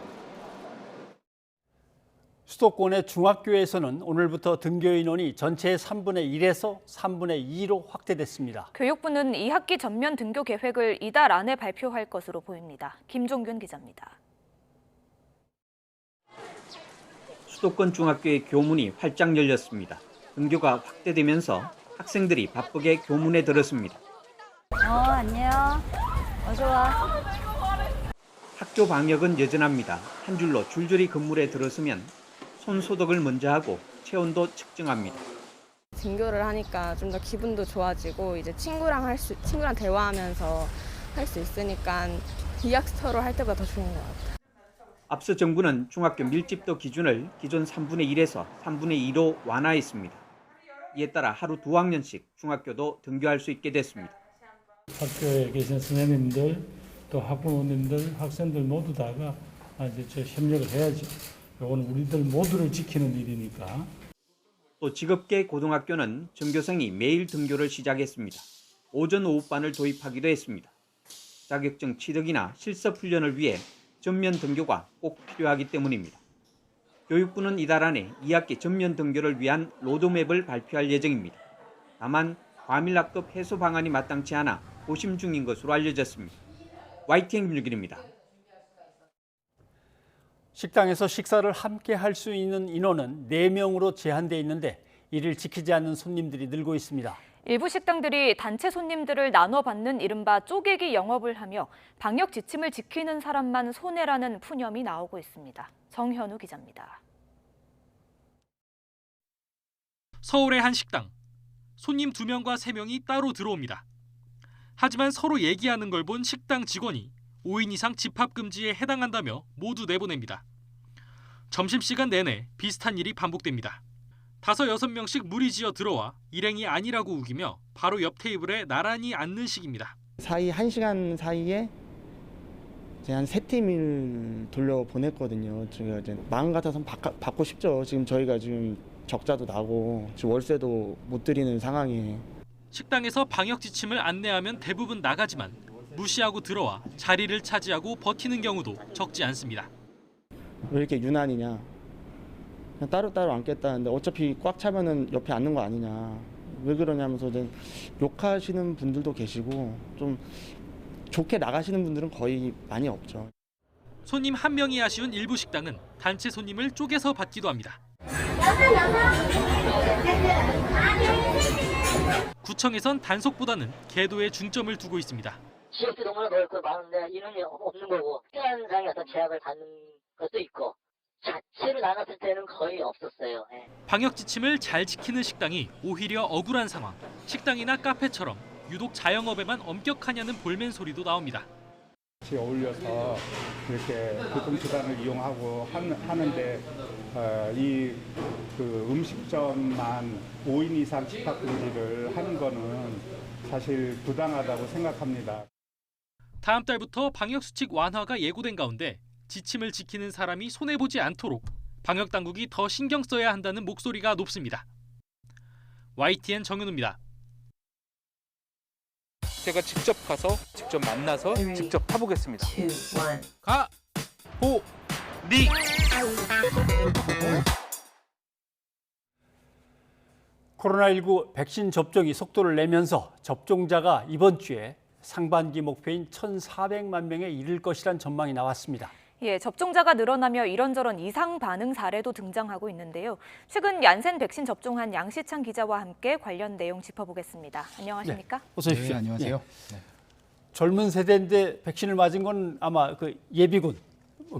수도권의 중학교에서는 오늘부터 등교 인원이 전체의 3분의 1에서 3분의 2로 확대됐습니다. 교육부는 2학기 전면 등교 계획을 이달 안에 발표할 것으로 보입니다. 김종균 기자입니다. 수도권 중학교의 교문이 활짝 열렸습니다. 등교가 확대되면서 학생들이 바쁘게 교문에 들었습니다. 안녕. 어서 와. 학교 방역은 여전합니다. 한 줄로 줄줄이 건물에 들어서면 손 소독을 먼저 하고 체온도 측정합니다. 등교를 하니까 좀 더 기분도 좋아지고 이제 친구랑 대화하면서 할 수 있으니까 이학스터로 할 때보다 더 좋은 것 같아요. 앞서 정부는 중학교 밀집도 기준을 기존 3분의 1에서 3분의 2로 완화했습니다. 이에 따라 하루 2학년씩 중학교도 등교할 수 있게 됐습니다. 학교에 계신 선생님들, 또 학부모님들, 학생들 모두 다가 이제 협력을 해야죠. 이건 우리들 모두를 지키는 일이니까. 또 직업계 고등학교는 전교생이 매일 등교를 시작했습니다. 오전 오후반을 도입하기도 했습니다. 자격증 취득이나 실습 훈련을 위해 전면 등교가 꼭 필요하기 때문입니다. 교육부는 이달 안에 2학기 전면 등교를 위한 로드맵을 발표할 예정입니다. 다만 과밀학급 해소 방안이 마땅치 않아 고심 중인 것으로 알려졌습니다. YTN 김유길입니다. 식당에서 식사를 함께 할 수 있는 인원은 4명으로 제한돼 있는데 이를 지키지 않는 손님들이 늘고 있습니다. 일부 식당들이 단체 손님들을 나눠 받는 이른바 쪼개기 영업을 하며 방역 지침을 지키는 사람만 손해라는 푸념이 나오고 있습니다. 정현우 기자입니다. 서울의 한 식당. 손님 2명과 3명이 따로 들어옵니다. 하지만 서로 얘기하는 걸 본 식당 직원이 5인 이상 집합 금지에 해당한다며 모두 내보냅니다. 점심시간 내내 비슷한 일이 반복됩니다. 5-6명씩 무리지어 들어와 일행이 아니라고 우기며 바로 옆 테이블에 나란히 앉는 식입니다. 사이 1시간 사이에 한 3팀을 돌려보냈거든요. 제가 이제 마음 같아서 받고 싶죠. 지금 저희가 지금 적자도 나고 지금 월세도 못 드리는 상황이에요. 식당에서 방역 지침을 안내하면 대부분 나가지만 무시하고 들어와 자리를 차지하고 버티는 경우도 적지 않습니다. 왜 이렇게 유난이냐. 그냥 따로따로 앉겠다는데 어차피 꽉 차면은 옆에 앉는 거 아니냐. 왜 그러냐면서 이제 욕하시는 분들도 계시고 좀 좋게 나가시는 분들은 거의 많이 없죠. 손님 1명이 아쉬운 일부 식당은 단체 손님을 쪼개서 받기도 합니다. 구청에선 단속보다는 계도에 중점을 두고 있습니다. 지역도 너무나 넓고 많은데 인원이 없는 거고 시간상의 어떤 제약을 받는 것도 있고 자체로 나눴을 때는 거의 없었어요. 방역 지침을 잘 지키는 식당이 오히려 억울한 상황. 식당이나 카페처럼 유독 자영업에만 엄격하냐는 볼멘 소리도 나옵니다. 같이 어울려서 이렇게 교통수단을 이용하고 하는데 이 음식점만 5인 이상 집합 금지를 하는 거는 사실 부당하다고 생각합니다. 다음 달부터 방역 수칙 완화가 예고된 가운데 지침을 지키는 사람이 손해보지 않도록 방역 당국이 더 신경 써야 한다는 목소리가 높습니다. YTN 정윤우입니다. 제가 직접 가서 직접 만나서 직접 타보겠습니다. 가! 보! 니! 코로나19 백신 접종이 속도를 내면서 접종자가 이번 주에 상반기 목표인 1,400만 명에 이를 것이란 전망이 나왔습니다. 예, 접종자가 늘어나며 이런저런 이상 반응 사례도 등장하고 있는데요. 최근 얀센 백신 접종한 양시창 기자와 함께 관련 내용 짚어보겠습니다. 안녕하십니까? 네, 어서 오십시오. 네, 안녕하세요. 네. 젊은 세대인데 백신을 맞은 건 아마 그 예비군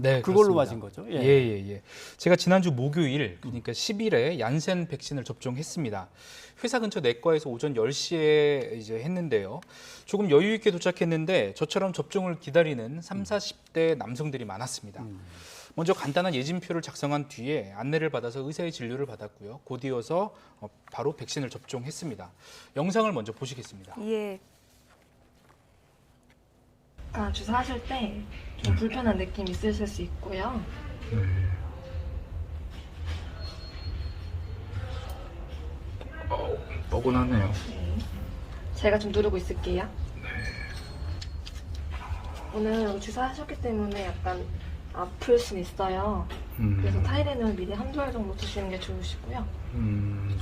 네, 그걸로 그렇습니다. 맞은 거죠. 예. 제가 지난주 목요일, 그러니까 10일에 얀센 백신을 접종했습니다. 회사 근처 내과에서 오전 10시에 이제 했는데요. 조금 여유 있게 도착했는데 저처럼 접종을 기다리는 30, 40대 남성들이 많았습니다. 먼저 간단한 예진표를 작성한 뒤에 안내를 받아서 의사의 진료를 받았고요. 곧 이어서 바로 백신을 접종했습니다. 영상을 먼저 보시겠습니다. 예. 주사하실 때 좀 불편한 느낌 있으실 수 있고요. 뻐근하네요. 제가 좀 누르고 있을게요. 오늘 주사하셨기 때문에 약간 아플 수는 있어요. 그래서 타이레놀 미리 한두 알 정도 드시는 게 좋으시고요.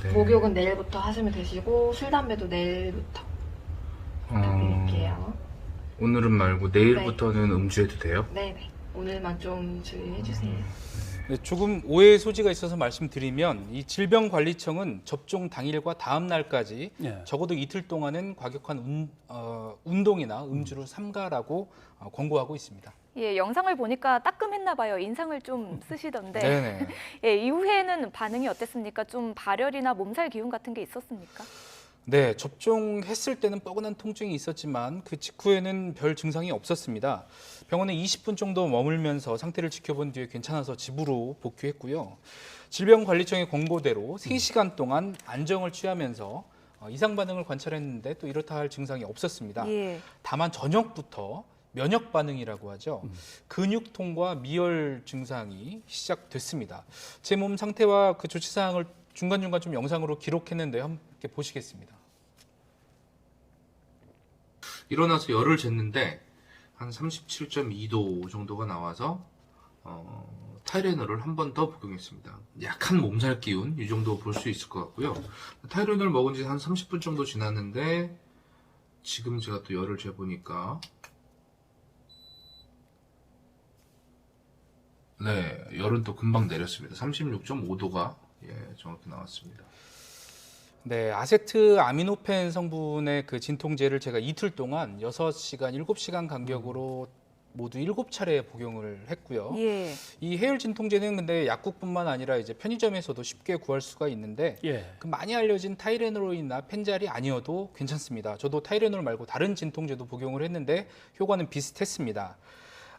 네. 목욕은 내일부터 하시면 되시고 술, 담배도 내일부터 부탁드릴게요. 오늘은 말고 내일부터는 음주해도 돼요? 네네. 오늘만 좀 주의해주세요. 네, 조금 오해의 소지가 있어서 말씀드리면 이 질병관리청은 접종 당일과 다음 날까지 적어도 이틀 동안은 과격한 운동이나 음주를 삼가라고 권고하고 있습니다. 예, 영상을 보니까 따끔했나 봐요. 인상을 좀 쓰시던데. 네네. 예, 이후에는 반응이 어땠습니까? 좀 발열이나 몸살 기운 같은 게 있었습니까? 네, 접종했을 때는 뻐근한 통증이 있었지만 그 직후에는 별 증상이 없었습니다. 병원에 20분 정도 머물면서 상태를 지켜본 뒤에 괜찮아서 집으로 복귀했고요. 질병관리청의 권고대로 3시간 동안 안정을 취하면서 이상 반응을 관찰했는데 또 이렇다 할 증상이 없었습니다. 예. 다만 저녁부터 면역 반응이라고 하죠. 근육통과 미열 증상이 시작됐습니다. 제 몸 상태와 그 조치 사항을 중간중간 좀 영상으로 기록했는데 함께 보시겠습니다. 일어나서 열을 쟀는데 한 37.2도 정도가 나와서 타이레놀을 한 번 더 복용했습니다. 약한 몸살 기운 이 정도 볼 수 있을 것 같고요. 타이레놀 먹은 지 한 30분 정도 지났는데 지금 제가 또 열을 재보니까 네, 열은 또 금방 내렸습니다. 36.5도가 정확히 나왔습니다. 네, 아세트 아미노펜 성분의 그 진통제를 제가 이틀 동안 6시간, 7시간 간격으로 모두 7차례 복용을 했고요. 예. 이 해열 진통제는 근데 약국뿐만 아니라 이제 편의점에서도 쉽게 구할 수가 있는데 그 많이 알려진 타이레놀이나 펜잘이 아니어도 괜찮습니다. 저도 타이레놀 말고 다른 진통제도 복용을 했는데 효과는 비슷했습니다.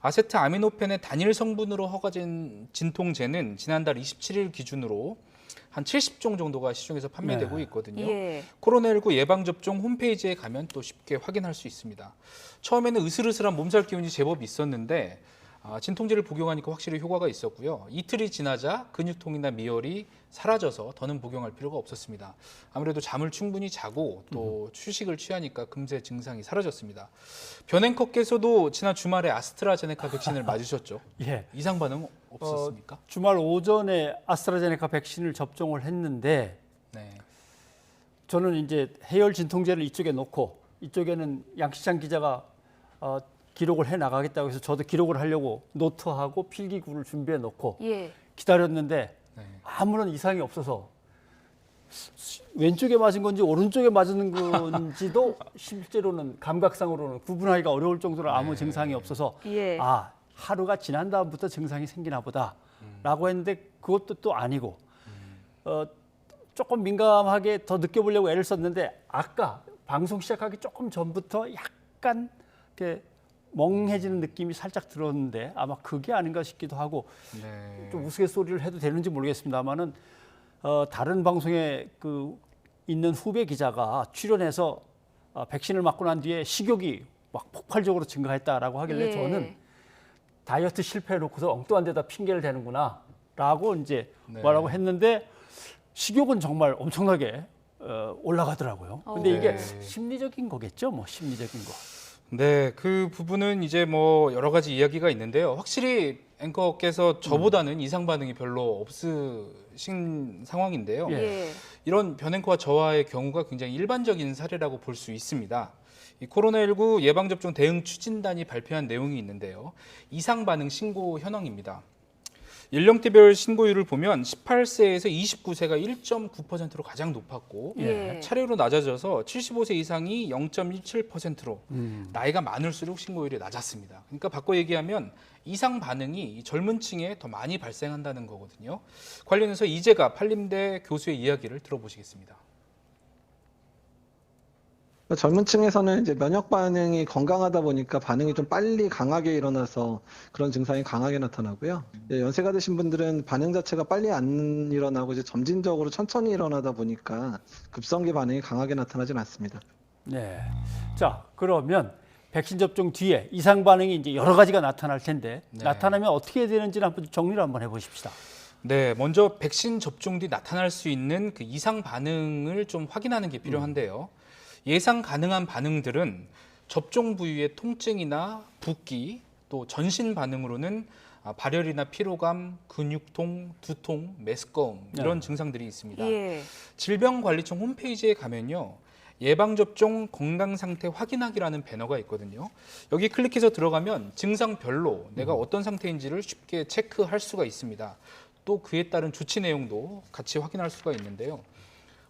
아세트 아미노펜의 단일 성분으로 허가된 진통제는 지난달 27일 기준으로 한 70종 정도가 시중에서 판매되고 있거든요. 코로나19 예방접종 홈페이지에 가면 또 쉽게 확인할 수 있습니다. 처음에는 으슬으슬한 몸살 기운이 제법 있었는데 진통제를 복용하니까 확실히 효과가 있었고요. 이틀이 지나자 근육통이나 미열이 사라져서 더는 복용할 필요가 없었습니다. 아무래도 잠을 충분히 자고 또 휴식을 취하니까 금세 증상이 사라졌습니다. 변행커께서도 지난 주말에 아스트라제네카 백신을 맞으셨죠? 예. 이상 반응 없었습니까? 주말 오전에 아스트라제네카 백신을 접종을 했는데 저는 이제 해열 진통제를 이쪽에 놓고 이쪽에는 양시창 기자가 기록을 해 나가겠다고 해서 저도 기록을 하려고 노트하고 필기구를 준비해 놓고 기다렸는데 아무런 이상이 없어서 왼쪽에 맞은 건지 오른쪽에 맞은 건지도 실제로는 감각상으로는 구분하기가 어려울 정도로 아무 증상이 없어서 아, 하루가 지난 다음부터 증상이 생기나 보다라고 했는데 그것도 또 아니고 조금 민감하게 더 느껴보려고 애를 썼는데 아까 방송 시작하기 조금 전부터 약간 이렇게 멍해지는 느낌이 살짝 들었는데 아마 그게 아닌가 싶기도 하고 좀 우스갯소리를 해도 되는지 모르겠습니다만은 다른 방송에 있는 후배 기자가 출연해서 백신을 맞고 난 뒤에 식욕이 막 폭발적으로 증가했다라고 하길래 저는 다이어트 실패해놓고서 엉뚱한 데다 핑계를 대는구나라고 이제 뭐라고 했는데 식욕은 정말 엄청나게 올라가더라고요. 근데 이게 심리적인 거겠죠, 뭐 심리적인 거. 네, 그 부분은 이제 뭐 여러 가지 이야기가 있는데요. 확실히 앵커께서 저보다는 이상 반응이 별로 없으신 상황인데요. 이런 변 앵커와 저와의 경우가 굉장히 일반적인 사례라고 볼 수 있습니다. 이 코로나19 예방접종 대응 추진단이 발표한 내용이 있는데요. 이상 반응 신고 현황입니다. 연령대별 신고율을 보면 18세에서 29세가 1.9%로 가장 높았고 차례로 낮아져서 75세 이상이 0.17%로 나이가 많을수록 신고율이 낮았습니다. 그러니까 바꿔 얘기하면 이상 반응이 젊은 층에 더 많이 발생한다는 거거든요. 관련해서 이재갑 한림대 교수의 이야기를 들어보시겠습니다. 젊은 층에서는 이제 면역 반응이 건강하다 보니까 반응이 좀 빨리 강하게 일어나서 그런 증상이 강하게 나타나고요. 연세가 드신 분들은 반응 자체가 빨리 안 일어나고 이제 점진적으로 천천히 일어나다 보니까 급성기 반응이 강하게 나타나진 않습니다. 네. 자, 그러면 백신 접종 뒤에 이상 반응이 이제 여러 가지가 나타날 텐데 나타나면 어떻게 되는지를 한번 정리를 한번 해보십시다. 네, 먼저 백신 접종 뒤 나타날 수 있는 그 이상 반응을 좀 확인하는 게 필요한데요. 예상 가능한 반응들은 접종 부위의 통증이나 붓기, 또 전신 반응으로는 발열이나 피로감, 근육통, 두통, 메스꺼움 이런 증상들이 있습니다. 질병관리청 홈페이지에 가면요. 예방접종 건강상태 확인하기라는 배너가 있거든요. 여기 클릭해서 들어가면 증상별로 내가 어떤 상태인지를 쉽게 체크할 수가 있습니다. 또 그에 따른 조치 내용도 같이 확인할 수가 있는데요.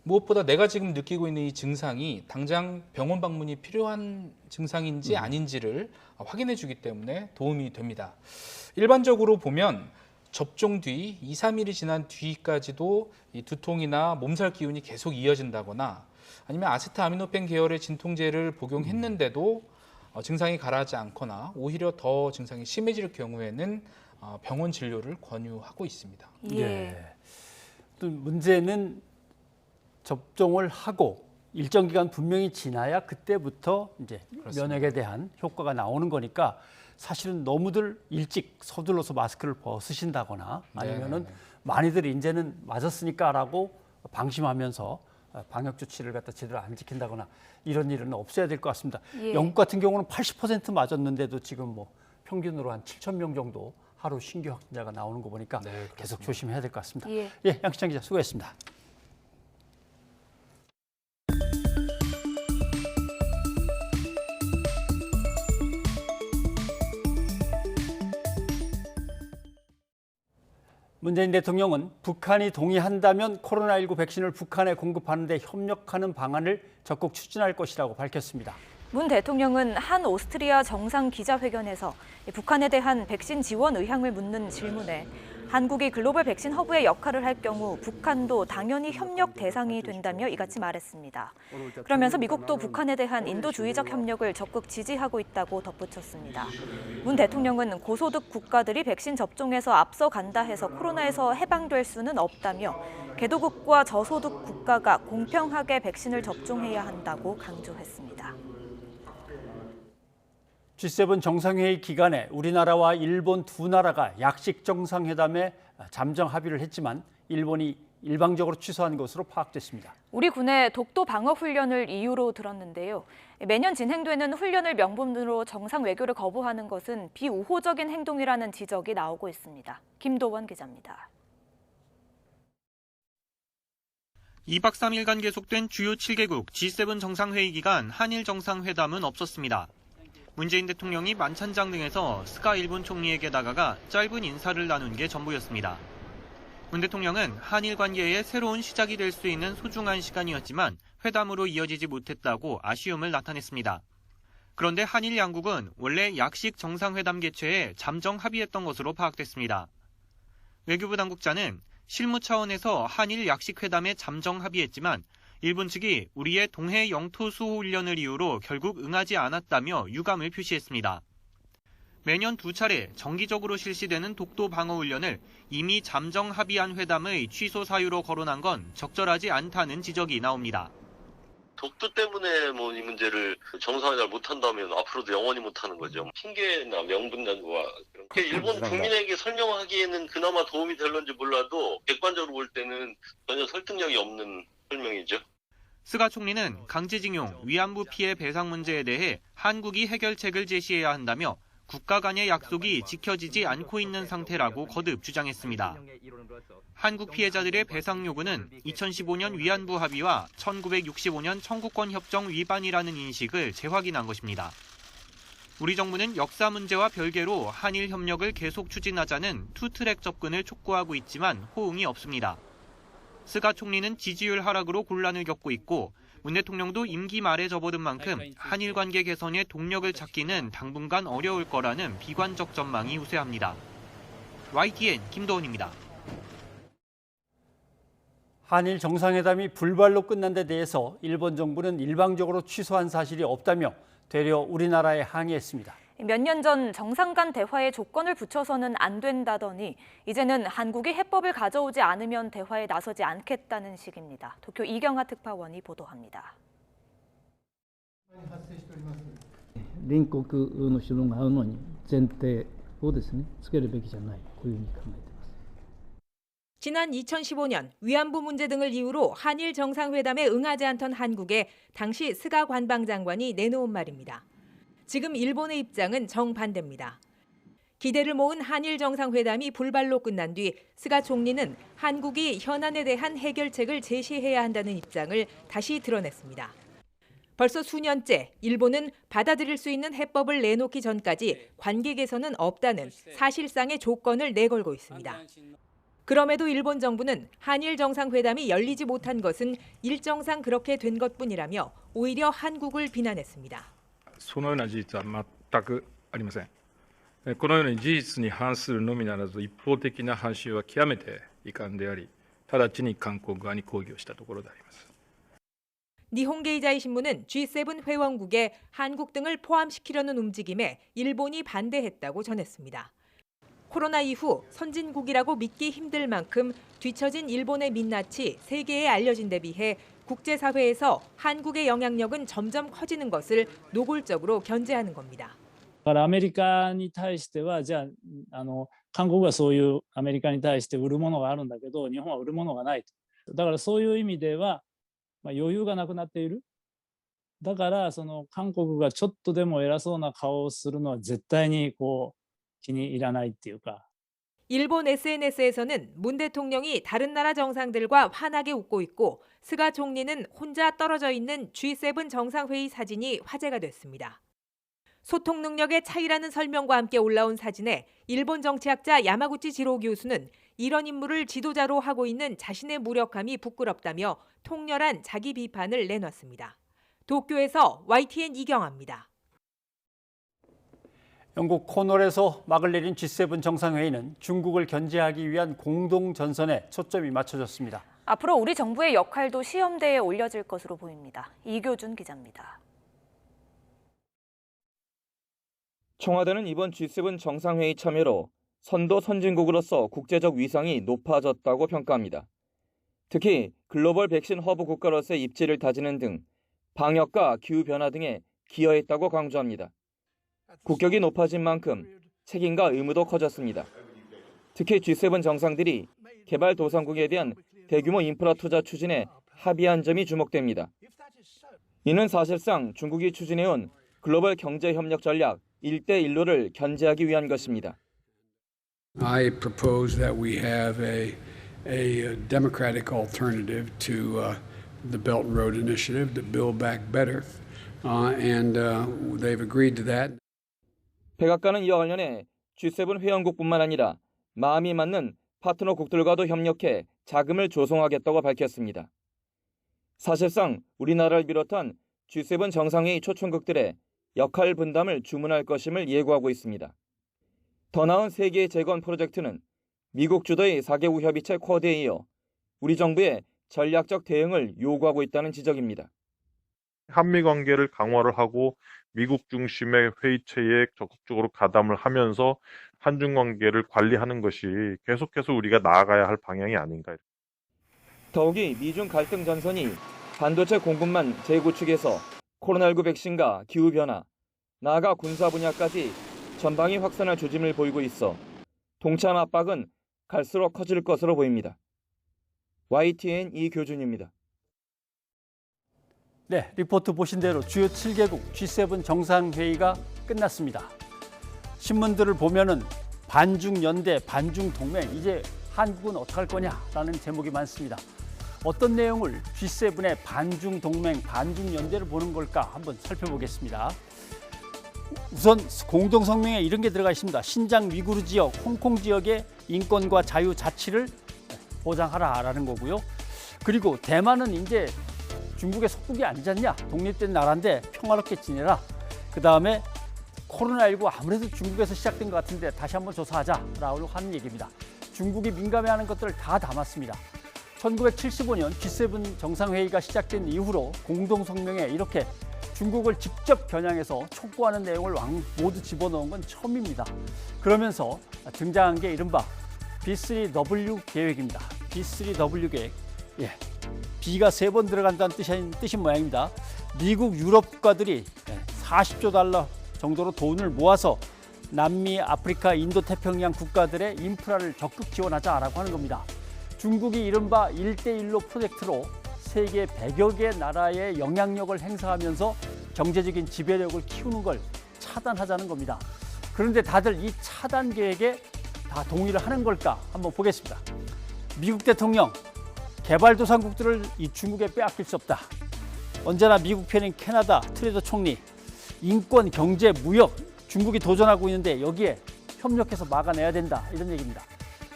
무엇보다 내가 지금 느끼고 있는 이 증상이 당장 병원 방문이 필요한 증상인지 아닌지를 확인해 주기 때문에 도움이 됩니다. 일반적으로 보면 접종 뒤 2, 3일이 지난 뒤까지도 이 두통이나 몸살 기운이 계속 이어진다거나 아니면 아세트아미노펜 계열의 진통제를 복용했는데도 증상이 가라앉지 않거나 오히려 더 증상이 심해질 경우에는 병원 진료를 권유하고 있습니다. 또 문제는 접종을 하고 일정 기간 분명히 지나야 그때부터 이제 면역에 대한 효과가 나오는 거니까 사실은 너무들 일찍 서둘러서 마스크를 벗으신다거나 아니면은 많이들 이제는 맞았으니까라고 방심하면서 방역 조치를 갖다 제대로 안 지킨다거나 이런 일은 없어야 될 것 같습니다. 영국 같은 경우는 80% 맞았는데도 지금 뭐 평균으로 한 7,000명 정도 하루 신규 확진자가 나오는 거 보니까 계속 조심해야 될 것 같습니다. 양시장 기자 수고했습니다. 문재인 대통령은 북한이 동의한다면 코로나19 백신을 북한에 공급하는 데 협력하는 방안을 적극 추진할 것이라고 밝혔습니다. 문 대통령은 한 오스트리아 정상 기자회견에서 북한에 대한 백신 지원 의향을 묻는 질문에 한국이 글로벌 백신 허브의 역할을 할 경우 북한도 당연히 협력 대상이 된다며 이같이 말했습니다. 그러면서 미국도 북한에 대한 인도주의적 협력을 적극 지지하고 있다고 덧붙였습니다. 문 대통령은 고소득 국가들이 백신 접종에서 앞서간다 해서 코로나에서 해방될 수는 없다며 개도국과 저소득 국가가 공평하게 백신을 접종해야 한다고 강조했습니다. G7 정상회의 기간에 우리나라와 일본 두 나라가 약식 정상회담에 잠정 합의를 했지만 일본이 일방적으로 취소한 것으로 파악됐습니다. 우리 군의 독도 방어 훈련을 이유로 들었는데요. 매년 진행되는 훈련을 명분으로 정상 외교를 거부하는 것은 비우호적인 행동이라는 지적이 나오고 있습니다. 김도원 기자입니다. 2박 3일간 계속된 주요 7개국 G7 정상회의 기간 한일 정상회담은 없었습니다. 문재인 대통령이 만찬장 등에서 스가 일본 총리에게 다가가 짧은 인사를 나눈 게 전부였습니다. 문 대통령은 한일 관계의 새로운 시작이 될 수 있는 소중한 시간이었지만 회담으로 이어지지 못했다고 아쉬움을 나타냈습니다. 그런데 한일 양국은 원래 약식 정상회담 개최에 잠정 합의했던 것으로 파악됐습니다. 외교부 당국자는 실무 차원에서 한일 약식 회담에 잠정 합의했지만 일본 측이 우리의 동해 영토 수호 훈련을 이유로 결국 응하지 않았다며 유감을 표시했습니다. 매년 두 차례 정기적으로 실시되는 독도 방어 훈련을 이미 잠정 합의한 회담의 취소 사유로 거론한 건 적절하지 않다는 지적이 나옵니다. 독도 때문에 뭐 이 문제를 정상회담을 못한다면 앞으로도 영원히 못하는 거죠. 핑계나 명분과 일본 국민에게 설명하기에는 그나마 도움이 될런지 몰라도 객관적으로 볼 때는 전혀 설득력이 없는 설명이죠. 스가 총리는 강제징용, 위안부 피해 배상 문제에 대해 한국이 해결책을 제시해야 한다며 국가 간의 약속이 지켜지지 않고 있는 상태라고 거듭 주장했습니다. 한국 피해자들의 배상 요구는 2015년 위안부 합의와 1965년 청구권 협정 위반이라는 인식을 재확인한 것입니다. 우리 정부는 역사 문제와 별개로 한일 협력을 계속 추진하자는 투트랙 접근을 촉구하고 있지만 호응이 없습니다. 스가 총리는 지지율 하락으로 곤란을 겪고 있고 문 대통령도 임기 말에 접어든 만큼 한일 관계 개선에 동력을 찾기는 당분간 어려울 거라는 비관적 전망이 우세합니다. YTN 김도원입니다. 한일 정상회담이 불발로 끝난 데 대해서 일본 정부는 일방적으로 취소한 사실이 없다며 되려 우리나라에 항의했습니다. 몇 년 전 정상 간 대화에 조건을 붙여서는 안 된다더니 이제는 한국이 해법을 가져오지 않으면 대화에 나서지 않겠다는 식입니다. 도쿄 이경하 특파원이 보도합니다. 隣国の首脳が会うのに前提をですねつけるべきじゃないこういうふうに考えています。 지난 2015년 위안부 문제 등을 이유로 한일 정상회담에 응하지 않던 한국에 당시 스가 관방장관이 내놓은 말입니다. 지금 일본의 입장은 정반대입니다. 기대를 모은 한일 정상회담이 불발로 끝난 뒤 스가 총리는 한국이 현안에 대한 해결책을 제시해야 한다는 입장을 다시 드러냈습니다. 벌써 수년째 일본은 받아들일 수 있는 해법을 내놓기 전까지 관계 개선은 없다는 사실상의 조건을 내걸고 있습니다. 그럼에도 일본 정부는 한일 정상회담이 열리지 못한 것은 일정상 그렇게 된 것뿐이라며 오히려 한국을 비난했습니다. そのような事実は全くありません。このように事実に反するのみならず一方的な反襲は極めて遺憾であり、直ちに韓国側に抗議をしたところであります。 니혼게이자이 신문은 G7 회원국에 한국 등을 포함시키려는 움직임에 일본이 반대했다고 전했습니다. 코로나 이후 선진국이라고 믿기 힘들 만큼 뒤처진 일본의 민낯이 세계에 알려진 데 비해 국제사회에서 한국의 영향력은 점점 커지는 것을 노골적으로 견제하는 겁니다. だからアメリカに対してはじゃあ韓国はそういうアメリカに対して売るものがあるんだけど日本は売るものがないと。だからそういう意味では余裕がなくなっている。だからその韓国がちょっとでも偉そうな顔をするのは絶対に気に入らないっていうか. 일본 SNS에서는 문 대통령이 다른 나라 정상들과 환하게 웃고 있고 스가 총리는 혼자 떨어져 있는 G7 정상회의 사진이 화제가 됐습니다. 소통 능력의 차이라는 설명과 함께 올라온 사진에 일본 정치학자 야마구치 지로 교수는 이런 인물을 지도자로 하고 있는 자신의 무력함이 부끄럽다며 통렬한 자기 비판을 내놨습니다. 도쿄에서 YTN 이경아입니다. 영국 코널에서 막을 내린 G7 정상회의는 중국을 견제하기 위한 공동전선에 초점이 맞춰졌습니다. 앞으로 우리 정부의 역할도 시험대에 올려질 것으로 보입니다. 이교준 기자입니다. 청와대는 이번 G7 정상회의 참여로 선도 선진국으로서 국제적 위상이 높아졌다고 평가합니다. 특히 글로벌 백신 허브 국가로서의 입지를 다지는 등 방역과 기후변화 등에 기여했다고 강조합니다. 국격이 높아진 만큼 책임과 의무도 커졌습니다. 특히 G7 정상들이 개발도상국에 대한 대규모 인프라 투자 추진에 합의한 점이 주목됩니다. 이는 사실상 중국이 추진해온 글로벌 경제협력 전략 1대1로를 견제하기 위한 것입니다. I propose that we have a democratic alternative to the Belt and Road Initiative, to Build Back Better, and they've agreed to that. 백악관은 이와 관련해 G7 회원국뿐만 아니라 마음이 맞는 파트너국들과도 협력해 자금을 조성하겠다고 밝혔습니다. 사실상 우리나라를 비롯한 G7 정상회의 초청국들의 역할 분담을 주문할 것임을 예고하고 있습니다. 더 나은 세계의 재건 프로젝트는 미국 주도의 4개국 협의체 쿼드에 이어 우리 정부의 전략적 대응을 요구하고 있다는 지적입니다. 한미 관계를 강화를 하고 미국 중심의 회의체에 적극적으로 가담을 하면서 한중 관계를 관리하는 것이 계속해서 우리가 나아가야 할 방향이 아닌가. 더욱이 미중 갈등 전선이 반도체 공급망 재구축에서 코로나19 백신과 기후변화, 나아가 군사 분야까지 전방위 확산할 조짐을 보이고 있어 동참 압박은 갈수록 커질 것으로 보입니다. YTN 이교준입니다. 네, 리포트 보신 대로 주요 7개국 G7 정상회의가 끝났습니다. 신문들을 보면은 반중 연대, 반중 동맹, 이제 한국은 어떡할 거냐라는 제목이 많습니다. 어떤 내용을 G7의 반중 동맹, 반중 연대를 보는 걸까 한번 살펴보겠습니다. 우선 공동성명에 이런 게 들어가 있습니다. 신장 위구르 지역, 홍콩 지역의 인권과 자유 자치를 보장하라라는 거고요. 그리고 대만은 이제 중국의 속국이 아니잖냐. 독립된 나라인데 평화롭게 지내라. 그다음에 코로나19 아무래도 중국에서 시작된 것 같은데 다시 한번 조사하자라고 하는 얘기입니다. 중국이 민감해하는 것들을 다 담았습니다. 1975년 G7 정상회의가 시작된 이후로 공동성명에 이렇게 중국을 직접 겨냥해서 촉구하는 내용을 모두 집어넣은 건 처음입니다. 그러면서 등장한 게 이른바 B3W 계획입니다. B3W 계획. B가 3번 들어간다는 뜻인 모양입니다. 미국, 유럽 국가들이 40조 달러 정도로 돈을 모아서 남미, 아프리카, 인도 태평양 국가들의 인프라를 적극 지원하자라고 하는 겁니다. 중국이 이른바 1대1로 프로젝트로 세계 100여 개 나라의 영향력을 행사하면서 경제적인 지배력을 키우는 걸 차단하자는 겁니다. 그런데 다들 이 차단 계획에 다 동의를 하는 걸까 한번 보겠습니다. 미국 대통령, 개발도상국들을 이 중국에 빼앗길 수 없다. 언제나 미국 편인 캐나다 트루도 총리, 인권, 경제, 무역, 중국이 도전하고 있는데 여기에 협력해서 막아내야 된다 이런 얘기입니다.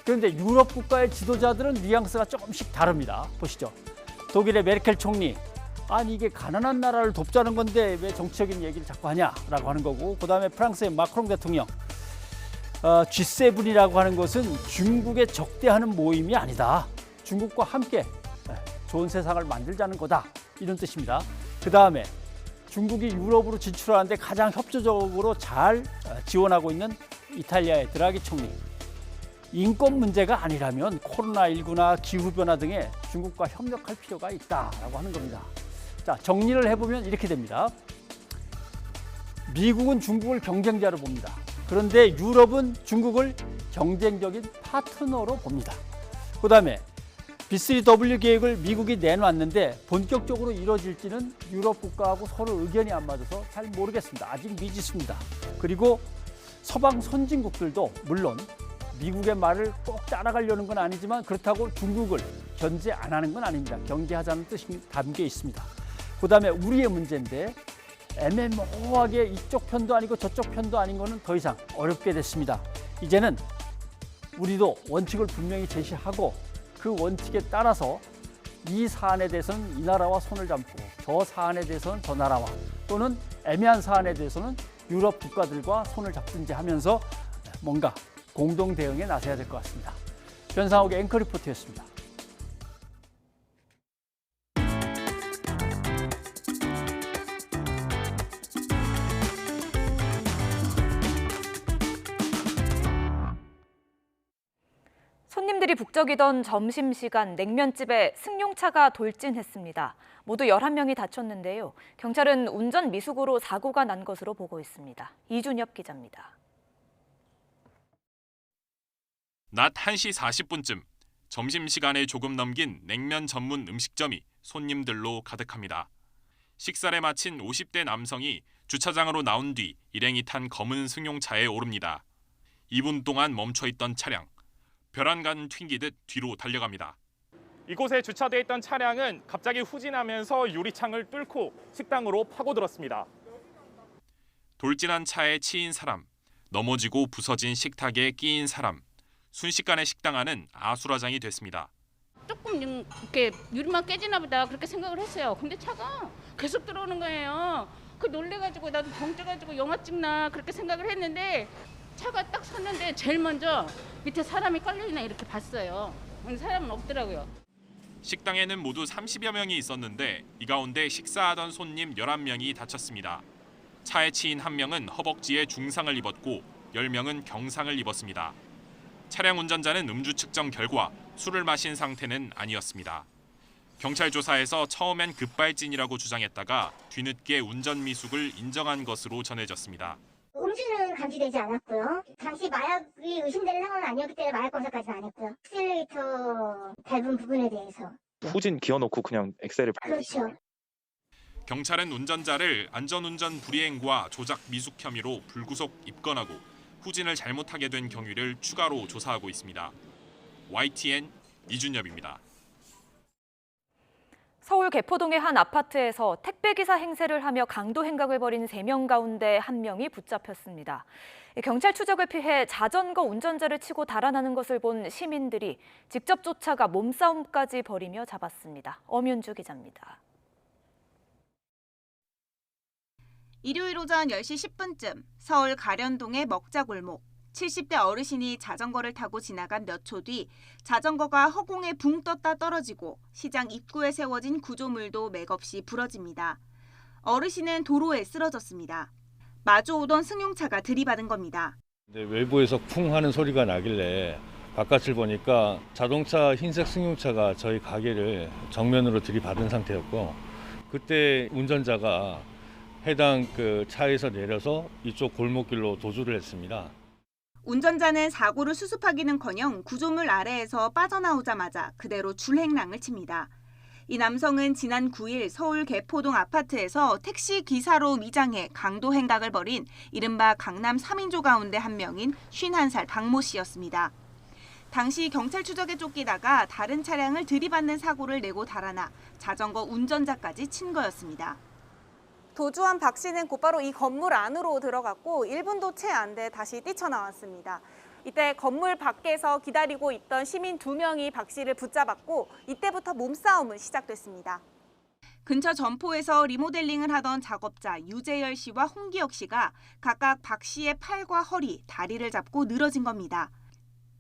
그런데 유럽 국가의 지도자들은 뉘앙스가 조금씩 다릅니다. 보시죠. 독일의 메르켈 총리, 아니 이게 가난한 나라를 돕자는 건데 왜 정치적인 얘기를 자꾸 하냐라고 하는 거고, 그다음에 프랑스의 마크롱 대통령, G7이라고 하는 것은 중국에 적대하는 모임이 아니다. 중국과 함께 좋은 세상을 만들자는 거다. 이런 뜻입니다. 그다음에 중국이 유럽으로 진출하는데 가장 협조적으로 잘 지원하고 있는 이탈리아의 드라기 총리. 인권 문제가 아니라면 코로나19나 기후변화 등에 중국과 협력할 필요가 있다라고 하는 겁니다. 자, 정리를 해보면 이렇게 됩니다. 미국은 중국을 경쟁자로 봅니다. 그런데 유럽은 중국을 경쟁적인 파트너로 봅니다. 그다음에 B3W 계획을 미국이 내놨는데 본격적으로 이루어질지는 유럽 국가하고 서로 의견이 안 맞아서 잘 모르겠습니다. 아직 미지수입니다. 그리고 서방 선진국들도 물론 미국의 말을 꼭 따라가려는 건 아니지만 그렇다고 중국을 견제 안 하는 건 아닙니다. 경계하자는 뜻이 담겨 있습니다. 그다음에 우리의 문제인데 애매모호하게 이쪽 편도 아니고 저쪽 편도 아닌 거는 더 이상 어렵게 됐습니다. 이제는 우리도 원칙을 분명히 제시하고 그 원칙에 따라서 이 사안에 대해서는 이 나라와 손을 잡고 저 사안에 대해서는 저 나라와, 또는 애매한 사안에 대해서는 유럽 국가들과 손을 잡든지 하면서 뭔가 공동 대응에 나서야 될 것 같습니다. 변상욱의 앵커 리포트였습니다. 손님들이 북적이던 점심시간 냉면집에 승용차가 돌진했습니다. 모두 11명이 다쳤는데요. 경찰은 운전 미숙으로 사고가 난 것으로 보고 있습니다. 이준엽 기자입니다. 낮 1시 40분쯤 점심시간에 조금 넘긴 냉면 전문 음식점이 손님들로 가득합니다. 식사를 마친 50대 남성이 주차장으로 나온 뒤 일행이 탄 검은 승용차에 오릅니다. 2분 동안 멈춰있던 차량. 벼랑간 튕기듯 뒤로 달려갑니다. 이곳에 주차돼 있던 차량은 갑자기 후진하면서 유리창을 뚫고 식당으로 파고들었습니다. 돌진한 차에 치인 사람, 넘어지고 부서진 식탁에 끼인 사람, 순식간에 식당 안은 아수라장이 됐습니다. 조금 이렇게 유리만 깨지나 보다 그렇게 생각을 했어요. 근데 차가 계속 들어오는 거예요. 그 놀래가지고 나도 벙쪄가지고 영화 찍나 그렇게 생각을 했는데 차가 딱 섰는데 제일 먼저 밑에 사람이 깔려있나 이렇게 봤어요. 근데 사람은 없더라고요. 식당에는 모두 30여 명이 있었는데 이 가운데 식사하던 손님 11명이 다쳤습니다. 차에 치인 1명은 허벅지에 중상을 입었고 10명은 경상을 입었습니다. 차량 운전자는 음주 측정 결과 술을 마신 상태는 아니었습니다. 경찰 조사에서 처음엔 급발진이라고 주장했다가 뒤늦게 운전 미숙을 인정한 것으로 전해졌습니다. 음주는 감지되지 않았고요. 당시 마약이 의심되는 상황은 아니었기 때문에 마약 검사까지는 안 했고요. 엑셀레이터 밟은 부분에 대해서 후진 기어놓고 그냥 엑셀을 밟으신 거예요? 그렇죠. 경찰은 운전자를 안전운전 불이행과 조작 미숙 혐의로 불구속 입건하고 후진을 잘못하게 된 경위를 추가로 조사하고 있습니다. YTN 이준엽입니다. 서울 개포동의 한 아파트에서 택배기사 행세를 하며 강도 행각을 벌인 3명 가운데 1명이 붙잡혔습니다. 경찰 추적을 피해 자전거 운전자를 치고 달아나는 것을 본 시민들이 직접 쫓아가 몸싸움까지 벌이며 잡았습니다. 엄윤주 기자입니다. 일요일 오전 10시 10분쯤 서울 가련동의 먹자골목. 70대 어르신이 자전거를 타고 지나간 몇 초 뒤 자전거가 허공에 붕 떴다 떨어지고 시장 입구에 세워진 구조물도 맥없이 부러집니다. 어르신은 도로에 쓰러졌습니다. 마주오던 승용차가 들이받은 겁니다. 외부에서 쿵 하는 소리가 나길래 바깥을 보니까 자동차 흰색 승용차가 저희 가게를 정면으로 들이받은 상태였고, 그때 운전자가 해당 차에서 내려서 이쪽 골목길로 도주를 했습니다. 운전자는 사고를 수습하기는커녕 구조물 아래에서 빠져나오자마자 그대로 줄행랑을 칩니다. 이 남성은 지난 9일 서울 개포동 아파트에서 택시 기사로 위장해 강도 행각을 벌인 이른바 강남 3인조 가운데 1명인 51살 박모 씨였습니다. 당시 경찰 추적에 쫓기다가 다른 차량을 들이받는 사고를 내고 달아나 자전거 운전자까지 친 거였습니다. 도주한 박 씨는 곧바로 이 건물 안으로 들어갔고 1분도 채 안 돼 다시 뛰쳐나왔습니다. 이때 건물 밖에서 기다리고 있던 시민 2명이 박 씨를 붙잡았고 이때부터 몸싸움은 시작됐습니다. 근처 점포에서 리모델링을 하던 작업자 유재열 씨와 홍기혁 씨가 각각 박 씨의 팔과 허리, 다리를 잡고 늘어진 겁니다.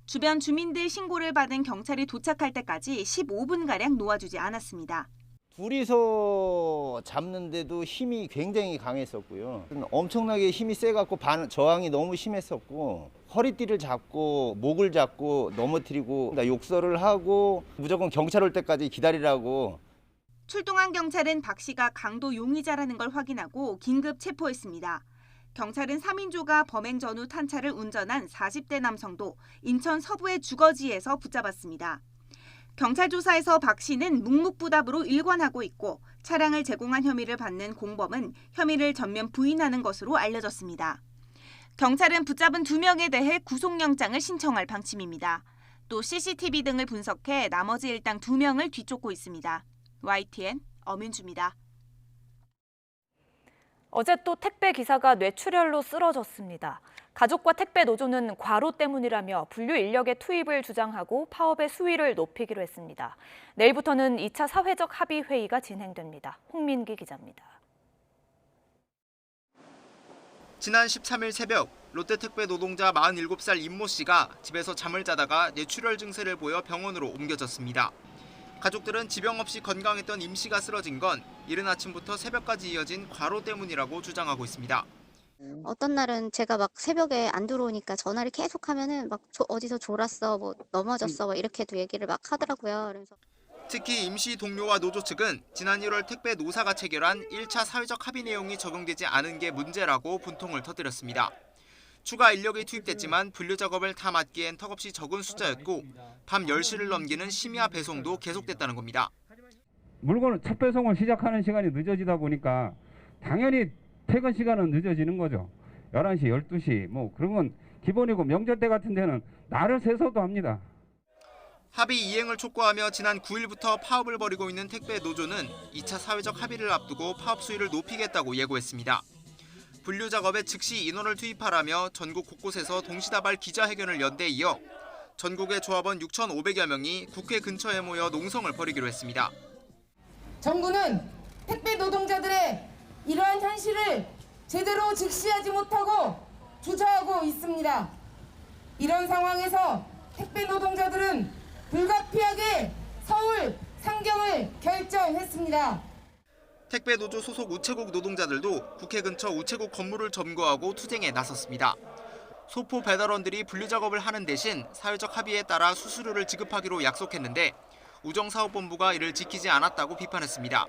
주변 주민들 신고를 받은 경찰이 도착할 때까지 15분가량 놓아주지 않았습니다. 둘이서 잡는데도 힘이 굉장히 강했었고요. 엄청나게 힘이 세갖고 저항이 너무 심했었고, 허리띠를 잡고 목을 잡고 넘어뜨리고 욕설을 하고 무조건 경찰 올 때까지 기다리라고. 출동한 경찰은 박 씨가 강도 용의자라는 걸 확인하고 긴급 체포했습니다. 경찰은 3인조가 범행 전후 탄 차를 운전한 40대 남성도 인천 서부의 주거지에서 붙잡았습니다. 경찰 조사에서 박 씨는 묵묵부답으로 일관하고 있고 차량을 제공한 혐의를 받는 공범은 혐의를 전면 부인하는 것으로 알려졌습니다. 경찰은 붙잡은 2명에 대해 구속영장을 신청할 방침입니다. 또 CCTV 등을 분석해 나머지 일당 2명을 뒤쫓고 있습니다. YTN 엄윤주입니다. 어제 또 택배 기사가 뇌출혈로 쓰러졌습니다. 가족과 택배 노조는 과로 때문이라며 분류 인력의 투입을 주장하고 파업의 수위를 높이기로 했습니다. 내일부터는 2차 사회적 합의 회의가 진행됩니다. 홍민기 기자입니다. 지난 13일 새벽 롯데택배 노동자 47살 임모 씨가 집에서 잠을 자다가 뇌출혈 증세를 보여 병원으로 옮겨졌습니다. 가족들은 지병 없이 건강했던 임 씨가 쓰러진 건 이른 아침부터 새벽까지 이어진 과로 때문이라고 주장하고 있습니다. 어떤 날은 제가 막 새벽에 안 들어오니까 전화를 계속 하면은 막 어디서 졸았어, 뭐 넘어졌어, 뭐 이렇게도 얘기를 막 하더라고요. 그래서 특히 임 씨 동료와 노조 측은 지난 1월 택배 노사가 체결한 1차 사회적 합의 내용이 적용되지 않은 게 문제라고 분통을 터뜨렸습니다. 추가 인력이 투입됐지만 분류 작업을 다 맡기엔 턱없이 적은 숫자였고 밤 10시를 넘기는 심야 배송도 계속됐다는 겁니다. 물건을 첫 배송을 시작하는 시간이 늦어지다 보니까 당연히 퇴근 시간은 늦어지는 거죠. 11시, 12시 뭐 그런 건 기본이고 명절 때 같은 데는 날을 새서도 합니다. 합의 이행을 촉구하며 지난 9일부터 파업을 벌이고 있는 택배 노조는 2차 사회적 합의를 앞두고 파업 수위를 높이겠다고 예고했습니다. 분류 작업에 즉시 인원을 투입하라며 전국 곳곳에서 동시다발 기자회견을 연 데 이어 전국의 조합원 6,500여 명이 국회 근처에 모여 농성을 벌이기로 했습니다. 정부는 택배 노동자들의 이러한 현실을 제대로 직시하지 못하고 주저하고 있습니다. 이런 상황에서 택배 노동자들은 불가피하게 서울 상경을 결정했습니다. 택배 노조 소속 우체국 노동자들도 국회 근처 우체국 건물을 점거하고 투쟁에 나섰습니다. 소포 배달원들이 분류 작업을 하는 대신 사회적 합의에 따라 수수료를 지급하기로 약속했는데 우정사업본부가 이를 지키지 않았다고 비판했습니다.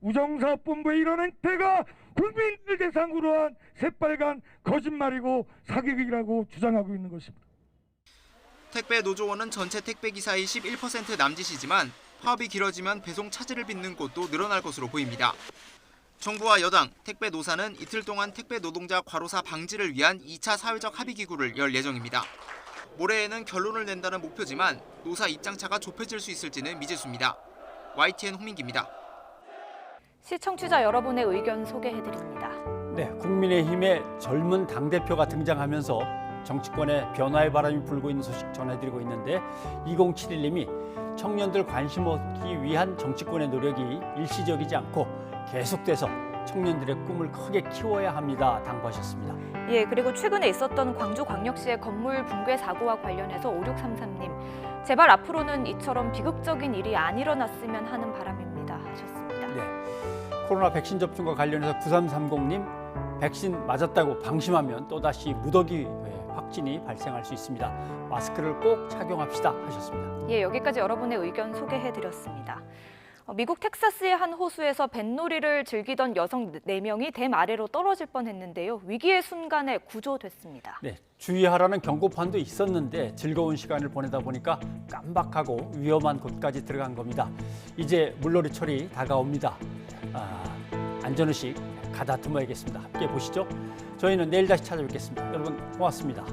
우정사업본부의 이런 행태가 국민들 대상으로 한 새빨간 거짓말이고 사기극이라고 주장하고 있는 것입니다. 택배 노조원은 전체 택배 기사의 11% 남짓이지만 파업이 길어지면 배송 차질을 빚는 곳도 늘어날 것으로 보입니다. 정부와 여당, 택배 노사는 이틀 동안 택배 노동자 과로사 방지를 위한 2차 사회적 합의 기구를 열 예정입니다. 모레에는 결론을 낸다는 목표지만 노사 입장차가 좁혀질 수 있을지는 미지수입니다. YTN 홍민기입니다. 시청취자 여러분의 의견 소개해드립니다. 네, 국민의힘의 젊은 당대표가 등장하면서 정치권에 변화의 바람이 불고 있는 소식 전해드리고 있는데 2071님이 청년들 관심 얻기 위한 정치권의 노력이 일시적이지 않고 계속돼서 청년들의 꿈을 크게 키워야 합니다. 당부하셨습니다. 예, 그리고 최근에 있었던 광주광역시의 건물 붕괴 사고와 관련해서 5633님, 제발 앞으로는 이처럼 비극적인 일이 안 일어났으면 하는 바람입니다. 하셨습니다. 네, 코로나 백신 접종과 관련해서 9330님, 백신 맞았다고 방심하면 또다시 무더기 확진이 발생할 수 있습니다. 마스크를 꼭 착용합시다 하셨습니다. 예, 여기까지 여러분의 의견 소개해드렸습니다. 미국 텍사스의 한 호수에서 뱃놀이를 즐기던 여성 4명이 댐 아래로 떨어질 뻔했는데요. 위기의 순간에 구조됐습니다. 네, 주의하라는 경고판도 있었는데 즐거운 시간을 보내다 보니까 깜박하고 위험한 곳까지 들어간 겁니다. 이제 물놀이철이 다가옵니다. 안전의식 가다듬어야겠습니다. 함께 보시죠. 저희는 내일 다시 찾아뵙겠습니다. 여러분 고맙습니다.